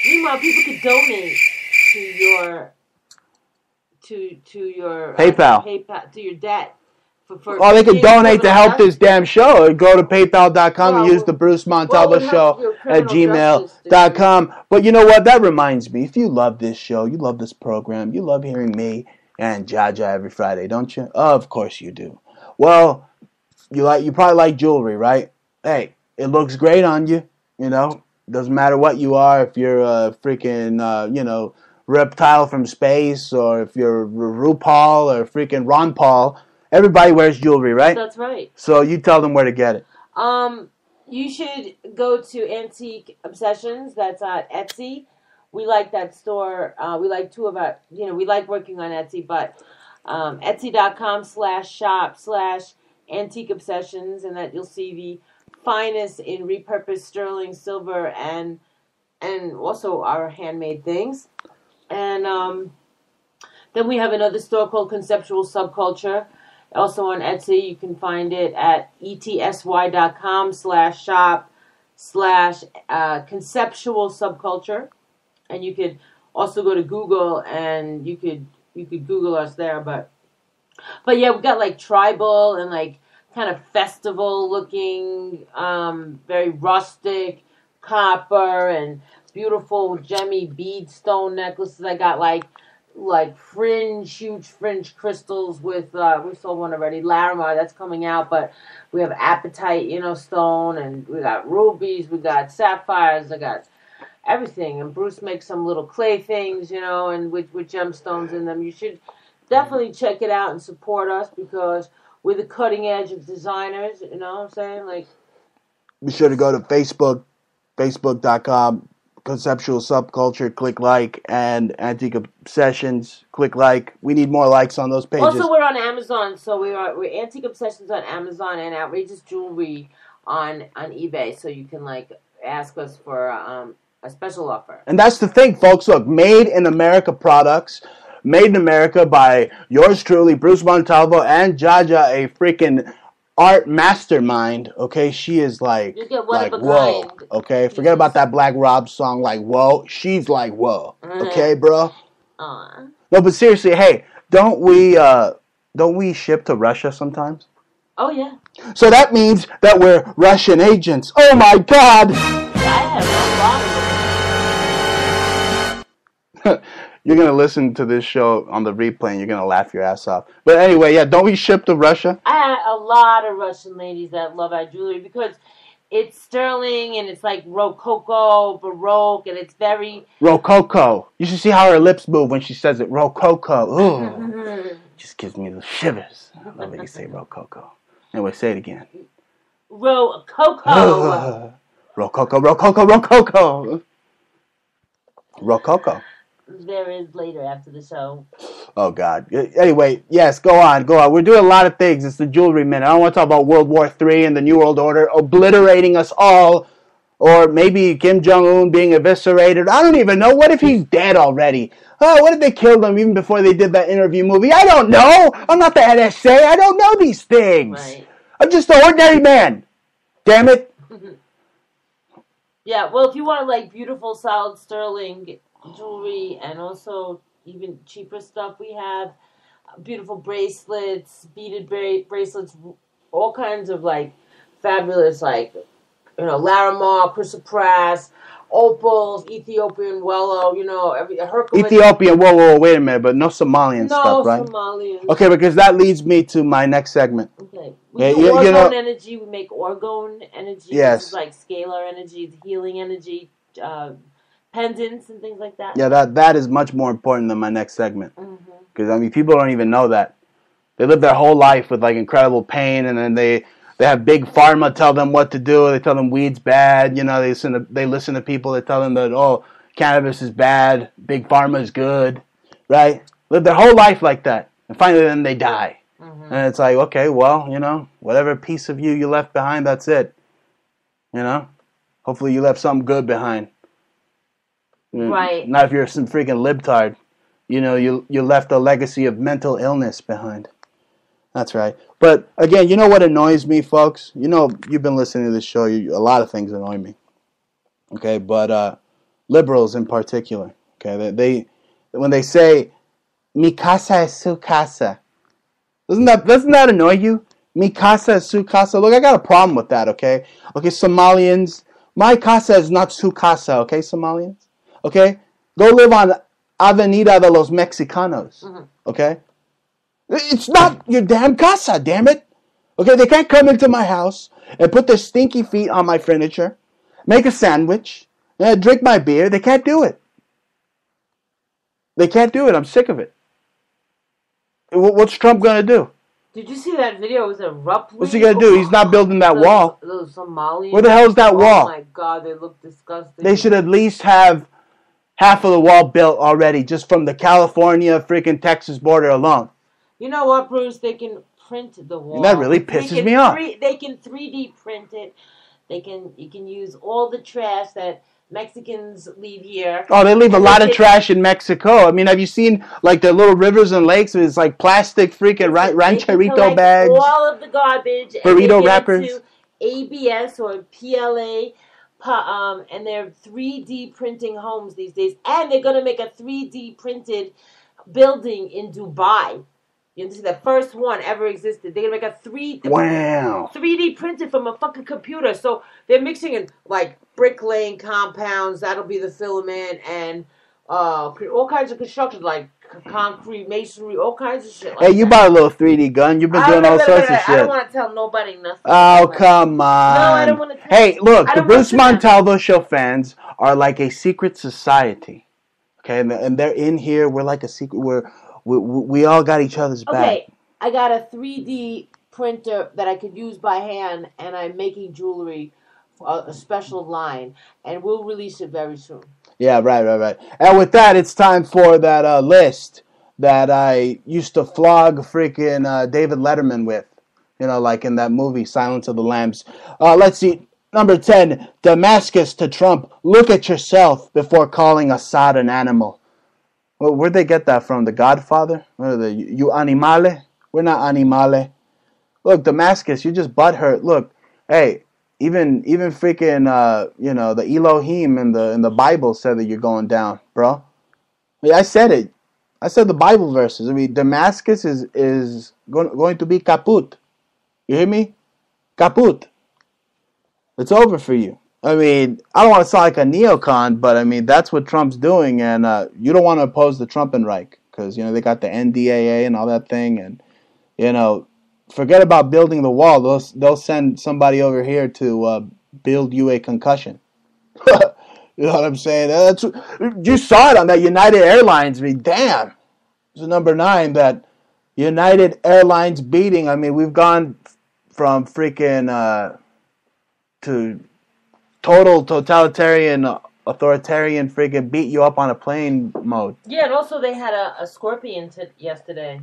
Meanwhile, people could donate to your PayPal, to your debt. They could donate to help this damn show. Go to paypal.com and use the Bruce Montalvo Show at gmail.com. But you know what? That reminds me. If you love this show, you love this program, you love hearing me and Jaja every Friday, don't you? Of course you do. Well, you probably like jewelry, right? Hey, it looks great on you. Doesn't matter what you are. If you're a freaking, reptile from space, or if you're RuPaul or freaking Ron Paul. Everybody wears jewelry, right? That's right. So you tell them where to get it. You should go to Antique Obsessions. That's on Etsy. We like that store. We like two of our, we like working on Etsy, but Etsy.com/shop/Antique Obsessions, and that you'll see the finest in repurposed sterling silver and also our handmade things. And then we have another store called Conceptual Subculture. Also on Etsy, you can find it at etsy.com/shop/conceptual subculture, and you could also go to Google and you could Google us there. But yeah, we got like tribal and like kind of festival looking, very rustic copper and beautiful gemmy bead stone necklaces. I got like like huge fringe crystals with, we sold one already, Larimar, that's coming out, but we have apatite, stone, and we got rubies, we got sapphires, I got everything. And Bruce makes some little clay things, and with gemstones in them. You should definitely check it out and support us because we're the cutting edge of designers, you know what I'm saying? Like, be sure to go to facebook.com, Conceptual Subculture, click like, and Antique Obsessions, click like. We need more likes on those pages. Also, we're on Amazon, so we're Antique Obsessions on Amazon and Outrageous Jewelry on eBay, so you can ask us for a special offer. And that's the thing, folks. Look, made in America products, made in America by yours truly, Bruce Montalvo, and Jaja, a freaking art mastermind. Okay, she is like whoa. Kind. Okay, forget about that Black Rob song. Like whoa, she's like whoa. Okay, bro. Aww. No, but seriously, hey, don't we ship to Russia sometimes? Oh yeah. So that means that we're Russian agents. Oh my God. I have a lot of You're going to listen to this show on the replay and you're going to laugh your ass off. But anyway, yeah, don't we ship to Russia? I had a lot of Russian ladies that love our jewelry because it's sterling and it's like Rococo, Baroque, and it's very... Rococo. You should see how her lips move when she says it. Rococo. Ooh. Just gives me the shivers. I love that you say Rococo. Anyway, say it again. Rococo. Rococo, Rococo, Rococo. Rococo. There is later after the show. Oh, God. Anyway, yes, go on. We're doing a lot of things. It's the Jewelry Minute. I don't want to talk about World War III and the New World Order obliterating us all, or maybe Kim Jong-un being eviscerated. I don't even know. What if he's dead already? Oh, what if they killed him even before they did that interview movie? I don't know. I'm not the NSA. I don't know these things. Right. I'm just an ordinary man. Damn it. Yeah, well, if you want beautiful solid sterling jewelry and also even cheaper stuff, we have beautiful bracelets, beaded bracelets, all kinds of fabulous Larimar, chrysoprase, opals, Ethiopian willow, Hercules. Ethiopian, whoa, wait a minute, but no Somalian stuff, right? No Somalian. Okay, because that leads me to my next segment. Okay. We do orgone energy, we make orgone energy. Yes. This is scalar energy, healing energy, pendants and things like that. Yeah, that is much more important than my next segment. Because, people don't even know that. They live their whole life with, incredible pain, and then they have big pharma tell them what to do. They tell them weed's bad. They listen to people that tell them that, cannabis is bad, big pharma is good, right? Live their whole life like that. And finally, then they die. And it's like, okay, well, whatever piece of you left behind, that's it. Hopefully you left something good behind. Right. Not if you're some freaking libtard. You left a legacy of mental illness behind. That's right. But, again, you know what annoys me, folks? You've been listening to this show. A lot of things annoy me. Okay, but liberals in particular. Okay, they when they say, mi casa es su casa. Doesn't that annoy you? Mi casa es su casa. Look, I got a problem with that, okay? Okay, Somalians, my casa is not su casa, okay, Somalians? Okay? Go live on Avenida de los Mexicanos. Okay? It's not your damn casa, damn it. Okay, they can't come into my house and put their stinky feet on my furniture, make a sandwich, drink my beer. They can't do it. They can't do it. I'm sick of it. What's Trump going to do? Did you see that video? It was abruptly. What's he going to do? He's not building that wall. Those Somalians. Where the hell is that wall? Oh my God, they look disgusting. They should at least have half of the wall built already, just from the California, freaking Texas border alone. You know what, Bruce? They can print the wall. And that really pisses me off. They can 3D print it. You can use all the trash that Mexicans leave here. Oh, they leave a lot of trash in Mexico. I mean, have you seen the little rivers and lakes? It's plastic freaking rancherito bags. All of the garbage. Burrito wrappers. To ABS or PLA. And they're 3D printing homes these days. And they're going to make a 3D printed building in Dubai. You see, the first one ever existed. They're going to make a 3D printed from a fucking computer. So they're mixing in bricklaying compounds. That'll be the filament. And all kinds of construction, concrete, masonry, all kinds of shit. Hey, you bought a little 3D gun. You've been doing all sorts of shit. I don't want to tell nobody nothing. Oh, come on. No, I don't want to tell. Hey, look, the Bruce Montalvo Show fans are like a secret society. Okay, and they're in here. We're like a secret. We all got each other's back. Okay, I got a 3D printer that I could use by hand, and I'm making jewelry, a special line, and we'll release it very soon. Yeah, right. And with that, it's time for that list that I used to flog freaking David Letterman with. You know, like in that movie, Silence of the Lambs. Let's see. Number 10, Damascus to Trump. Look at yourself before calling Assad an animal. Well, where'd they get that from? The Godfather? What are they? You animale? We're not animale. Look, Damascus, you just butthurt. Look, hey, even freaking, the Elohim in the Bible said that you're going down, bro. I mean, I said it. I said the Bible verses. I mean, Damascus is going to be kaput. You hear me? Kaput. It's over for you. I mean, I don't want to sound like a neocon, but I mean, that's what Trump's doing, and you don't want to oppose the Trumpenreich, because, they got the NDAA and all that thing, and, forget about building the wall. They'll send somebody over here to build you a concussion. You know what I'm saying? You saw it on that United Airlines. I mean, damn. It's number 9, that United Airlines beating. I mean, we've gone from freaking to total totalitarian, authoritarian freaking beat you up on a plane mode. Yeah, and also they had a scorpion yesterday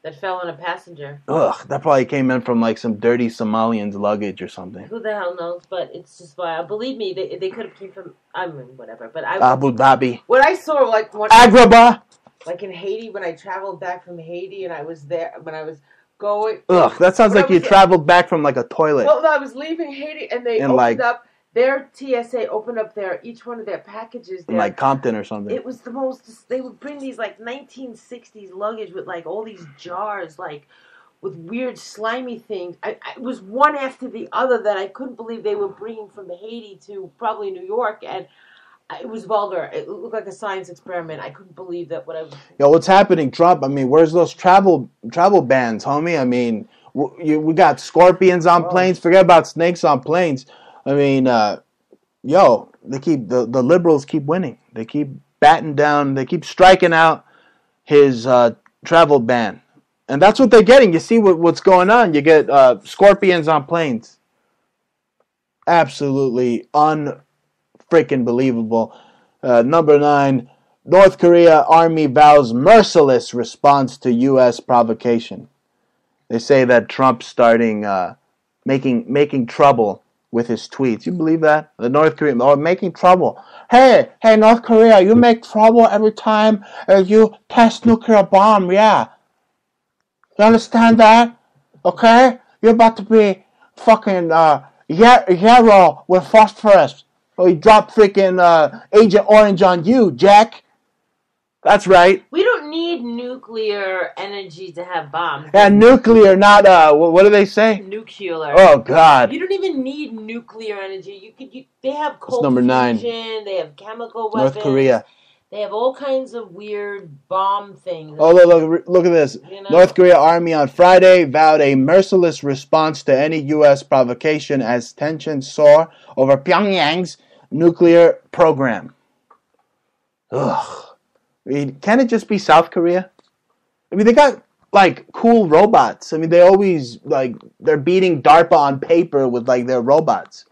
that fell on a passenger. Ugh, that probably came in from like some dirty Somalian's luggage or something. Who the hell knows? But it's just wild. Believe me, they could have came from, I mean, whatever. But Abu Dhabi. What I saw, Agrabah. Like in Haiti, when I traveled back from Haiti, and I was there when I was going. Ugh, that sounds like you traveled back from like a toilet. Well, no, I was leaving Haiti, and they opened up. Their TSA opened up each one of their packages there. Like Compton or something. It was the most, they would bring these like 1960s luggage with like all these jars, like with weird slimy things. It was one after the other that I couldn't believe they were bringing from Haiti to probably New York, and it was vulgar. It looked like a science experiment. I couldn't believe that what I was... Yo, what's happening, Trump? I mean, where's those travel bans, homie? I mean, we got scorpions on planes. Forget about snakes on planes. I mean, the liberals keep winning. They keep batting down. They keep striking out his travel ban, and that's what they're getting. You see what's going on. You get scorpions on planes. Absolutely unfreaking believable. Number 9, North Korea Army vows merciless response to U.S. provocation. They say that Trump's starting making trouble with his tweets. You believe that? The North Korean making trouble. Hey, North Korea, you make trouble every time you test nuclear bomb, yeah. You understand that? Okay? You're about to be fucking yellow with phosphorus. Oh, he dropped freaking Agent Orange on you, Jack. That's right. We don't need nuclear energy to have bombs. And nuclear, not what do they say? Nuclear. Oh God. You don't even need nuclear energy. They have cold number 9. fusion. They have chemical weapons. North Korea. They have all kinds of weird bomb things. Oh, look at this. North Korea Army on Friday vowed a merciless response to any U.S. provocation as tensions soar over Pyongyang's nuclear program. Ugh. I mean, can it just be South Korea? I mean, they got, like, cool robots. I mean, they're beating DARPA on paper with, like, their robots.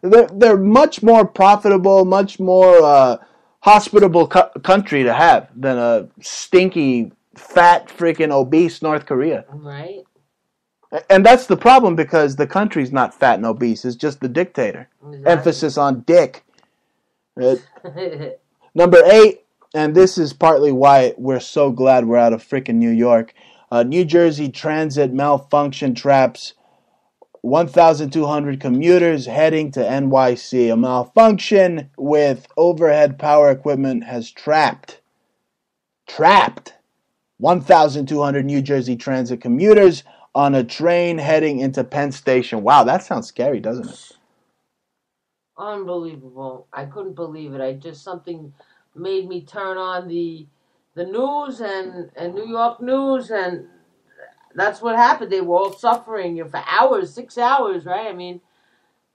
They're much more profitable, much more hospitable country to have than a stinky, fat, freaking obese North Korea. Right. And that's the problem, because the country's not fat and obese. It's just the dictator. Exactly. Emphasis on dick. Number 8. And this is partly why we're so glad we're out of freaking New York. New Jersey transit malfunction traps 1,200 commuters heading to NYC. A malfunction with overhead power equipment has trapped 1,200 New Jersey transit commuters on a train heading into Penn Station. Wow, that sounds scary, doesn't it? Unbelievable. I couldn't believe it. Something made me turn on the the news and New York news, and that's what happened. They were all suffering for hours, 6 hours, right? I mean,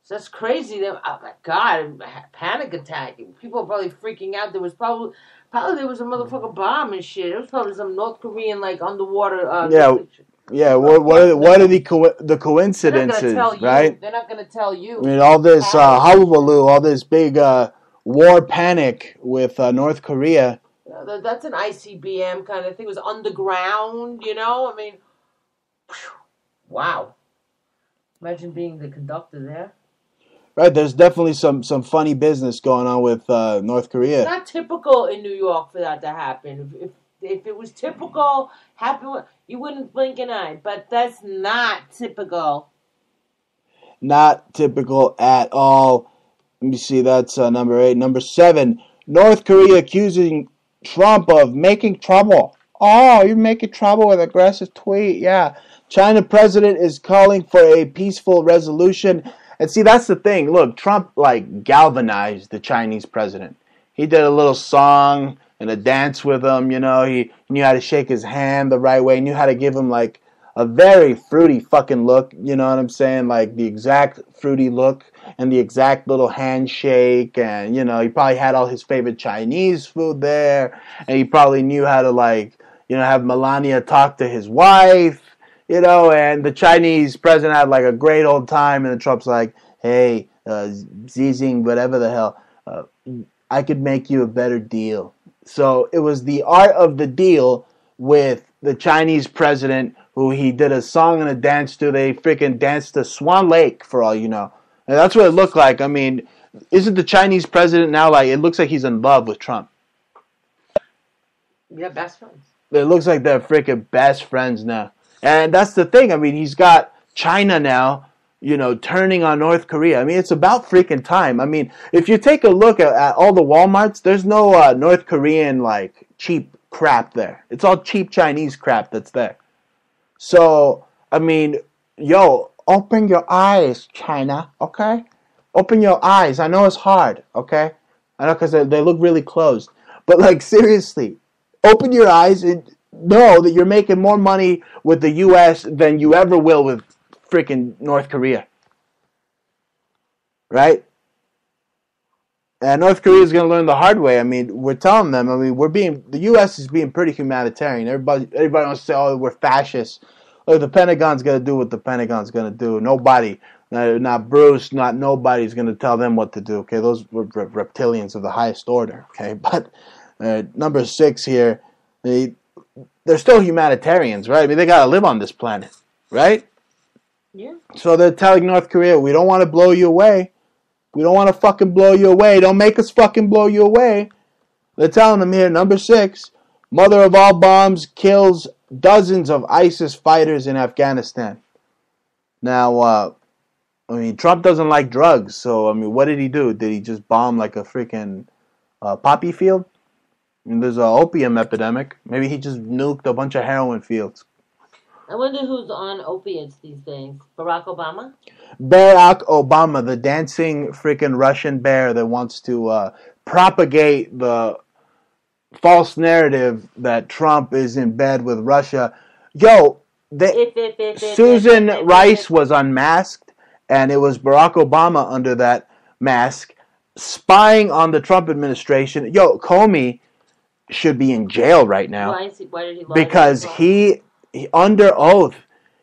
that's crazy. Oh my God, panic attack. People were probably freaking out. There was probably there was a motherfucking bomb and shit. It was probably some North Korean like underwater. Yeah. What are the coincidences, right? They're not gonna tell you. I mean, all this hullabaloo, all this big war panic with North Korea. That's an ICBM kind of thing. It was underground, you know. I mean, wow. Imagine being the conductor there. Right, there's definitely some funny business going on with North Korea. It's not typical in New York for that to happen. If it was typical, you wouldn't blink an eye. But that's not typical. Not typical at all. Let me see, that's number 8. Number 7, North Korea accusing Trump of making trouble. Oh, you're making trouble with aggressive tweet. Yeah. China president is calling for a peaceful resolution. And see, that's the thing. Look, Trump like galvanized the Chinese president. He did a little song and a dance with him, you know. He knew how to shake his hand the right way. He knew how to give him like a very fruity fucking look, you know what I'm saying? Like the exact fruity look and the exact little handshake, and you know, he probably had all his favorite Chinese food there, and he probably knew how to like, you know, have Melania talk to his wife, you know, and the Chinese president had like a great old time, and then Trump's like, hey, Xi, whatever the hell, I could make you a better deal. So it was the art of the deal with the Chinese president, who he did a song and a dance to. They freaking danced to Swan Lake, for all you know. And that's what it looked like. I mean, isn't the Chinese president now like, it looks like he's in love with Trump. Yeah, best friends. It looks like they're freaking best friends now. And that's the thing. I mean, he's got China now, you know, turning on North Korea. I mean, it's about freaking time. I mean, if you take a look at all the Walmarts, there's no North Korean, like, cheap crap there. It's all cheap Chinese crap that's there. So, I mean, yo, open your eyes, China, okay? Open your eyes. I know it's hard, okay? I know because they look really closed. But, like, seriously, open your eyes and know that you're making more money with the U.S. than you ever will with freaking North Korea. Right? And North Korea is going to learn the hard way. I mean, we're telling them, I mean, the U.S. is being pretty humanitarian. Everybody wants to say, oh, we're fascists. Look, the Pentagon's going to do what the Pentagon's going to do. Nobody, not Bruce, not nobody's going to tell them what to do. Okay, those were reptilians of the highest order. Okay, but number 6 here, they're still humanitarians, right? I mean, they got to live on this planet, right? Yeah. So they're telling North Korea, we don't want to blow you away. We don't want to fucking blow you away. Don't make us fucking blow you away. They're telling them here, number 6, mother of all bombs kills dozens of ISIS fighters in Afghanistan. Now, I mean, Trump doesn't like drugs, so, I mean, what did he do? Did he just bomb like a freaking poppy field? I mean, there's an opium epidemic. Maybe he just nuked a bunch of heroin fields. I wonder who's on opiates these days. Barack Obama? Barack Obama, the dancing freaking Russian bear that wants to propagate the false narrative that Trump is in bed with Russia. Yo, Susan Rice was unmasked, and it was Barack Obama under that mask spying on the Trump administration. Yo, Comey should be in jail right now. Why did he lie? Because he under oath,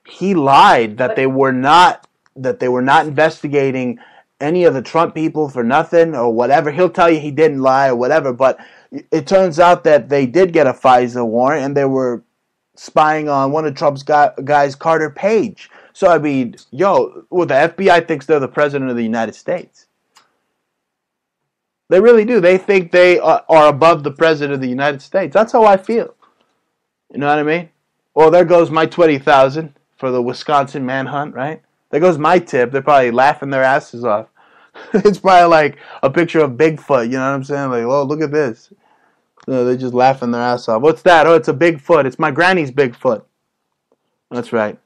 he lied that they were not investigating any of the Trump people for nothing or whatever. He'll tell you he didn't lie or whatever, but it turns out that they did get a FISA warrant and they were spying on one of Trump's guys, Carter Page. So, I mean, yo, well, the FBI thinks they're the president of the United States. They really do. They think they are above the president of the United States. That's how I feel. You know what I mean? Well, there goes my 20,000 for the Wisconsin manhunt, right? There goes my tip. They're probably laughing their asses off. It's probably like a picture of Bigfoot, you know what I'm saying? Like, oh, look at this. No, they're just laughing their ass off. What's that? Oh, it's a Bigfoot. It's my granny's Bigfoot. That's right.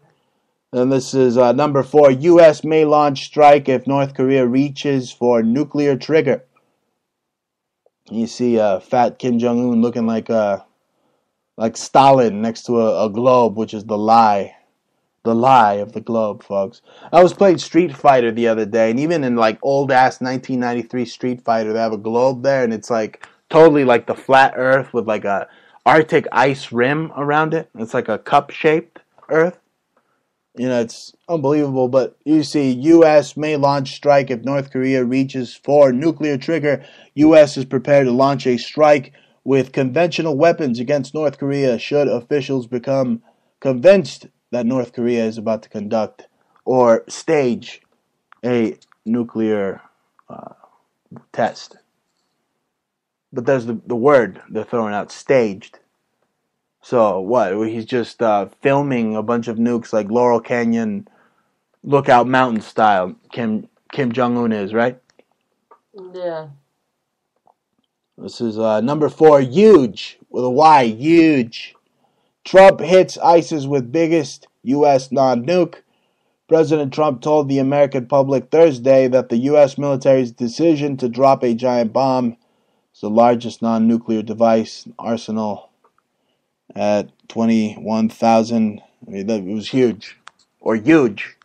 And this is number 4. U.S. may launch strike if North Korea reaches for nuclear trigger. You see fat Kim Jong-un looking like like Stalin next to a globe, which is the lie. The lie of the globe, folks. I was playing Street Fighter the other day, and even in like old ass 1993 Street Fighter, they have a globe there, and it's like totally like the flat Earth with like a Arctic ice rim around it. It's like a cup shaped Earth. You know, it's unbelievable. But you see, U.S. may launch strike if North Korea reaches for nuclear trigger. U.S. is prepared to launch a strike with conventional weapons against North Korea should officials become convinced that North Korea is about to conduct or stage a nuclear test. But there's the word they're throwing out, staged. So what? He's just filming a bunch of nukes like Laurel Canyon, Lookout Mountain style. Kim Jong-un is, right? Yeah. This is number 4, huge, with a Y, huge. Trump hits ISIS with biggest U.S. non-nuke. President Trump told the American public Thursday that the U.S. military's decision to drop a giant bomb is the largest non-nuclear device arsenal at 21,000. I mean, it was huge, or huge.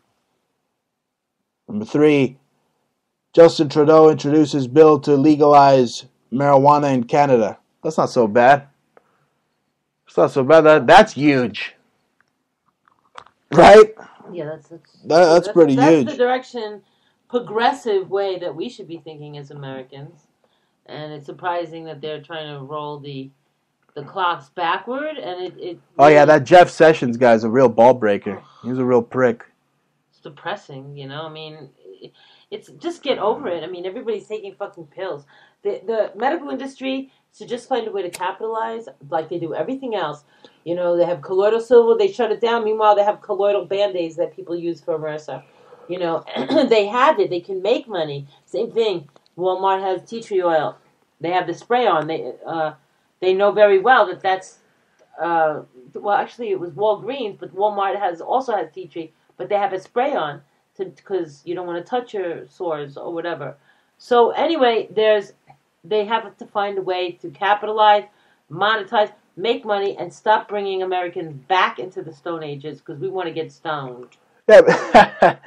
Number 3, Justin Trudeau introduces bill to legalize marijuana in Canada. That's not so bad. It's not so bad. That's huge, right? Yeah, that's pretty huge. That's the direction, progressive way that we should be thinking as Americans. And it's surprising that they're trying to roll the clocks backward. And it Oh yeah, that Jeff Sessions guy's a real ball breaker. He's a real prick. It's depressing, you know. I mean, it's just get over it. I mean, everybody's taking fucking pills. The medical industry should just find a way to capitalize like they do everything else. You know, they have colloidal silver, they shut it down. Meanwhile, they have colloidal Band-Aids that people use for MRSA. You know, they have it. They can make money. Same thing. Walmart has tea tree oil. They have the spray on. They know very well that that's, well, actually it was Walgreens, but Walmart also has tea tree, but they have a spray on because you don't want to touch your sores or whatever. So anyway, they have to find a way to capitalize, monetize, make money, and stop bringing Americans back into the Stone Ages because we want to get stoned. Yeah,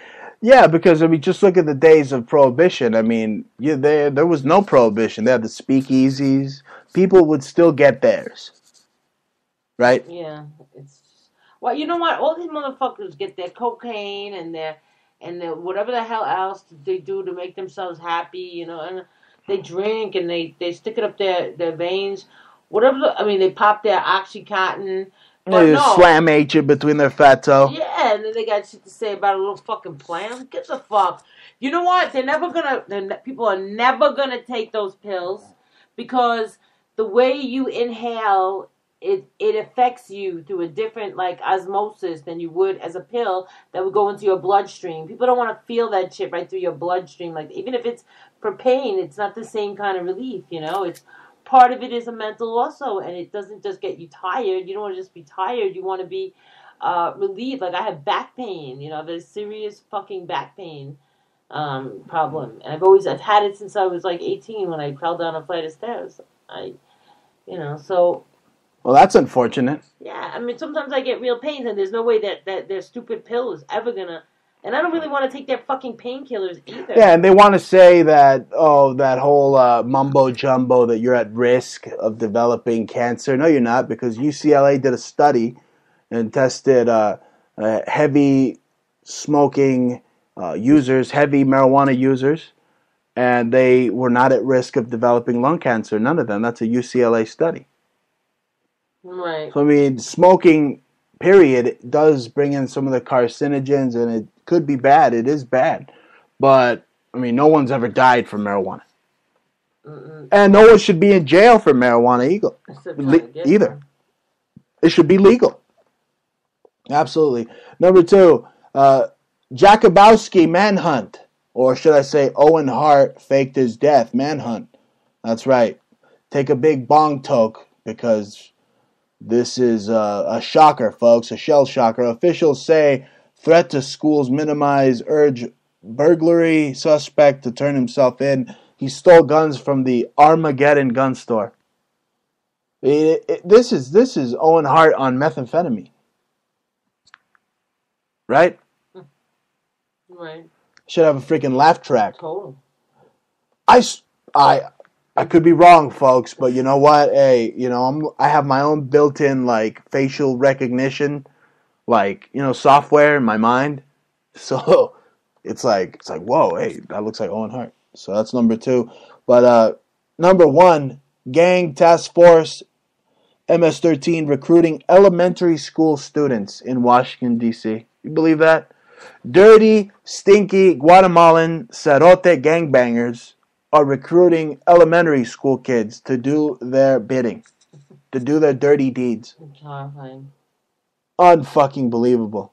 yeah, because I mean, just look at the days of Prohibition. I mean, there was no Prohibition. They had the speakeasies. People would still get theirs, right? Yeah, well, you know what? All these motherfuckers get their cocaine and their whatever the hell else they do to make themselves happy, you know, and they drink and they stick it up their veins, whatever. I mean, they pop their OxyContin. They slam it between their fat toe. Yeah, and then they got shit to say about a little fucking plant. Get the fuck. You know what? People are never gonna take those pills because the way you inhale, it affects you through a different like osmosis than you would as a pill that would go into your bloodstream. People don't want to feel that shit right through your bloodstream. Like even if it's for pain, it's not the same kind of relief. You know, it's part of it is a mental also, and it doesn't just get you tired. You don't want to just be tired. You want to be relieved. Like I have back pain. You know, I have a serious fucking back pain problem, and I've had it since I was like 18 when I fell down a flight of stairs. So. Well, that's unfortunate. Yeah, I mean, sometimes I get real pains, and there's no way that their stupid pill is ever gonna. And I don't really want to take their fucking painkillers either. Yeah, and they want to say that, that whole mumbo-jumbo that you're at risk of developing cancer. No, you're not, because UCLA did a study and tested heavy smoking users, heavy marijuana users, and they were not at risk of developing lung cancer. None of them. That's a UCLA study. Right. So, I mean, smoking, period, does bring in some of the carcinogens, and it could be bad. It is bad. But, I mean, no one's ever died from marijuana. And no one should be in jail for marijuana either. It should be legal. Absolutely. Number 2, Jakubowski manhunt. Or should I say Owen Hart faked his death. Manhunt. That's right. Take a big bong toke because this is a shocker, folks. A shell shocker. Officials say threat to schools minimize, urge burglary suspect to turn himself in. He stole guns from the Armageddon gun store. This is Owen Hart on methamphetamine, right? Right. Should have a freaking laugh track. Total. I could be wrong, folks, but you know what? Hey, I have my own built-in like facial recognition, like software in my mind. So it's like whoa, hey, that looks like Owen Hart. So that's number 2. But number 1, gang task force MS-13 recruiting elementary school students in Washington, D.C. You believe that? Dirty, stinky Guatemalan Cerote gangbangers are recruiting elementary school kids to do their bidding, to do their dirty deeds. It's horrifying. Unfucking believable.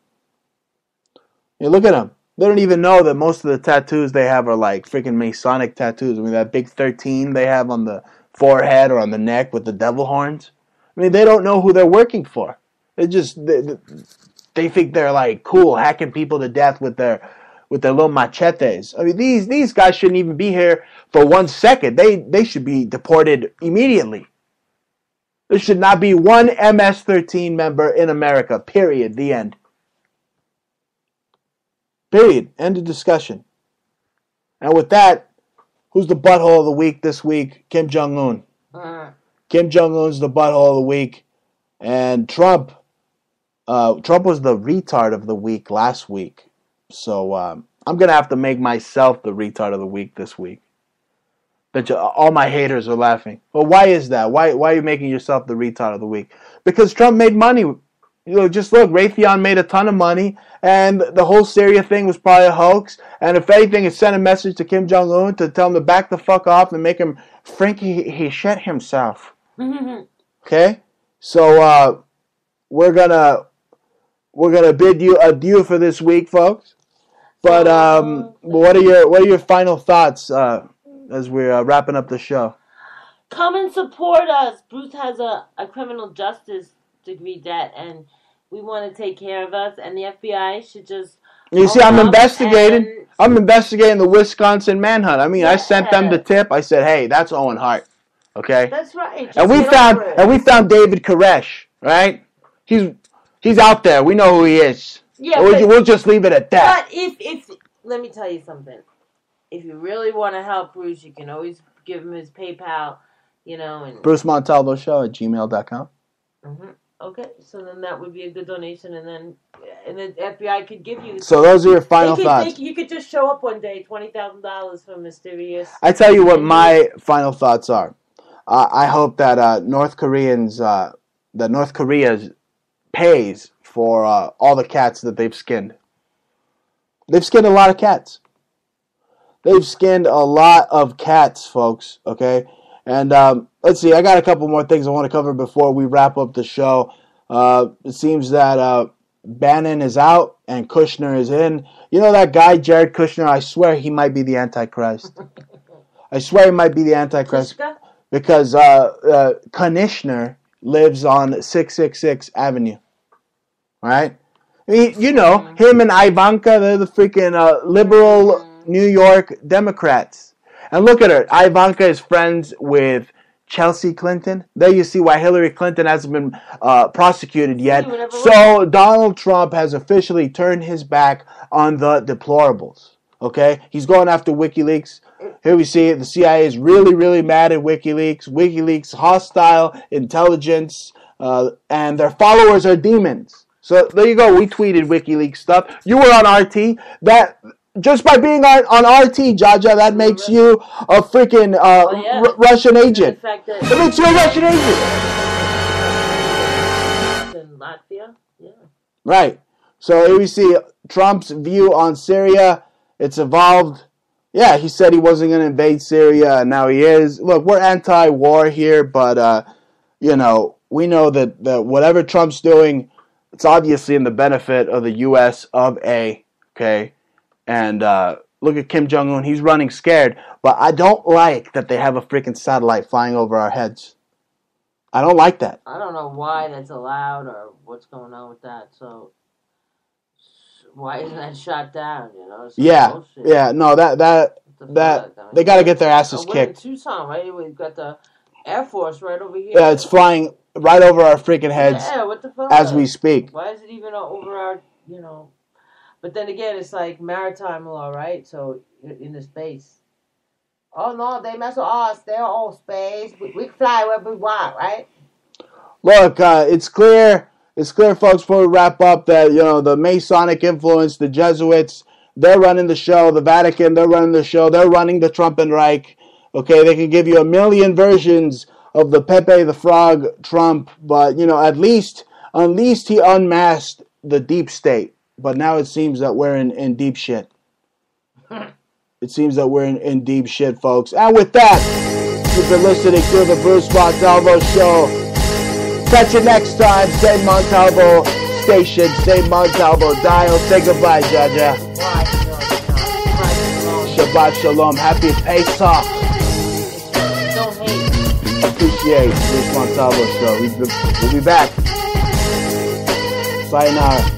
You look at them. They don't even know that most of the tattoos they have are like freaking Masonic tattoos. I mean, that big 13 they have on the forehead or on the neck with the devil horns. I mean, they don't know who they're working for. They think they're like cool, hacking people to death with their little machetes. I mean, these guys shouldn't even be here for 1 second. They should be deported immediately. There should not be one MS-13 member in America. Period. The end. Period. End of discussion. And with that, who's the butthole of the week this week? Kim Jong-un. Kim Jong-un's the butthole of the week. And Trump was the retard of the week last week. So I'm going to have to make myself the retard of the week this week. All my haters are laughing. Well, why is that? Why are you making yourself the retard of the week? Because Trump made money. Just look, Raytheon made a ton of money, and the whole Syria thing was probably a hoax. And if anything, it sent a message to Kim Jong-un to tell him to back the fuck off and make him think he shit himself. Okay? So we're gonna bid you adieu for this week, folks. But what are your final thoughts as we're wrapping up the show? Come and support us. Bruce has a criminal justice degree debt, and we want to take care of us. And the FBI should just. You see, I'm investigating. I'm investigating the Wisconsin manhunt. I mean, I sent them the tip. I said, "Hey, that's Owen Hart." Okay. That's right. And we found David Koresh. Right? He's out there. We know who he is. Yeah. We'll just leave it at that. But if let me tell you something. If you really want to help Bruce, you can always give him his PayPal. And Bruce Montalvo Show at gmail.com. Okay, so then that would be a good donation, and the FBI could give you. So those are your final thoughts. You could just show up one day, $20,000 for mysterious. I tell you what my final thoughts are. I hope that North Korea pays for all the cats that they've skinned. They've skinned a lot of cats. They've skinned a lot of cats, folks. Okay. And let's see, I got a couple more things I want to cover before we wrap up the show. It seems that Bannon is out and Kushner is in. You know that guy, Jared Kushner? I swear he might be the Antichrist. I swear he might be the Antichrist. Because Kushner lives on 666 Avenue. All right? I mean, him and Ivanka, they're the freaking liberal New York Democrats. And look at her. Ivanka is friends with Chelsea Clinton. There you see why Hillary Clinton hasn't been prosecuted yet. So Donald Trump has officially turned his back on the deplorables. Okay? He's going after WikiLeaks. Here we see it. The CIA is really, really mad at WikiLeaks. WikiLeaks, hostile intelligence, and their followers are demons. So there you go. We tweeted WikiLeaks stuff. You were on RT. Just by being on RT, Jaja, that makes you a freaking Russian agent. It makes you a Russian agent. In Latvia? Yeah. Right. So here we see Trump's view on Syria. It's evolved. Yeah, he said he wasn't going to invade Syria, and now he is. Look, we're anti-war here, but, we know that whatever Trump's doing, it's obviously in the benefit of the U.S. of A. Okay? And look at Kim Jong-un. He's running scared. But I don't like that they have a freaking satellite flying over our heads. I don't like that. I don't know why that's allowed or what's going on with that. So why isn't that shot down? Yeah. No, that they got to get their asses kicked. In Tucson, right? We've got the Air Force right over here. Yeah, it's flying right over our freaking heads. Yeah, what the fuck? As we speak. Why is it even over our, But then again, it's like maritime law, right? So in the space. Oh no, they mess with us. They're all space. We can fly wherever we want, right? Look, it's clear. It's clear, folks, before we wrap up, that the Masonic influence, the Jesuits, they're running the show. The Vatican, they're running the show. They're running the Trumpenreich. Okay, they can give you a million versions of the Pepe the Frog Trump, but at least he unmasked the deep state. But now it seems that we're in deep shit. It seems that we're in deep shit, folks. And with that, you've been listening to the Bruce Montalvo Show. Catch you next time. Same Montalvo station, same Montalvo dial. Say goodbye, Jaja. Shabbat Shalom. Happy Pesach. Don't hate. Appreciate Bruce Montalvo Show. We'll be back. Sayonara.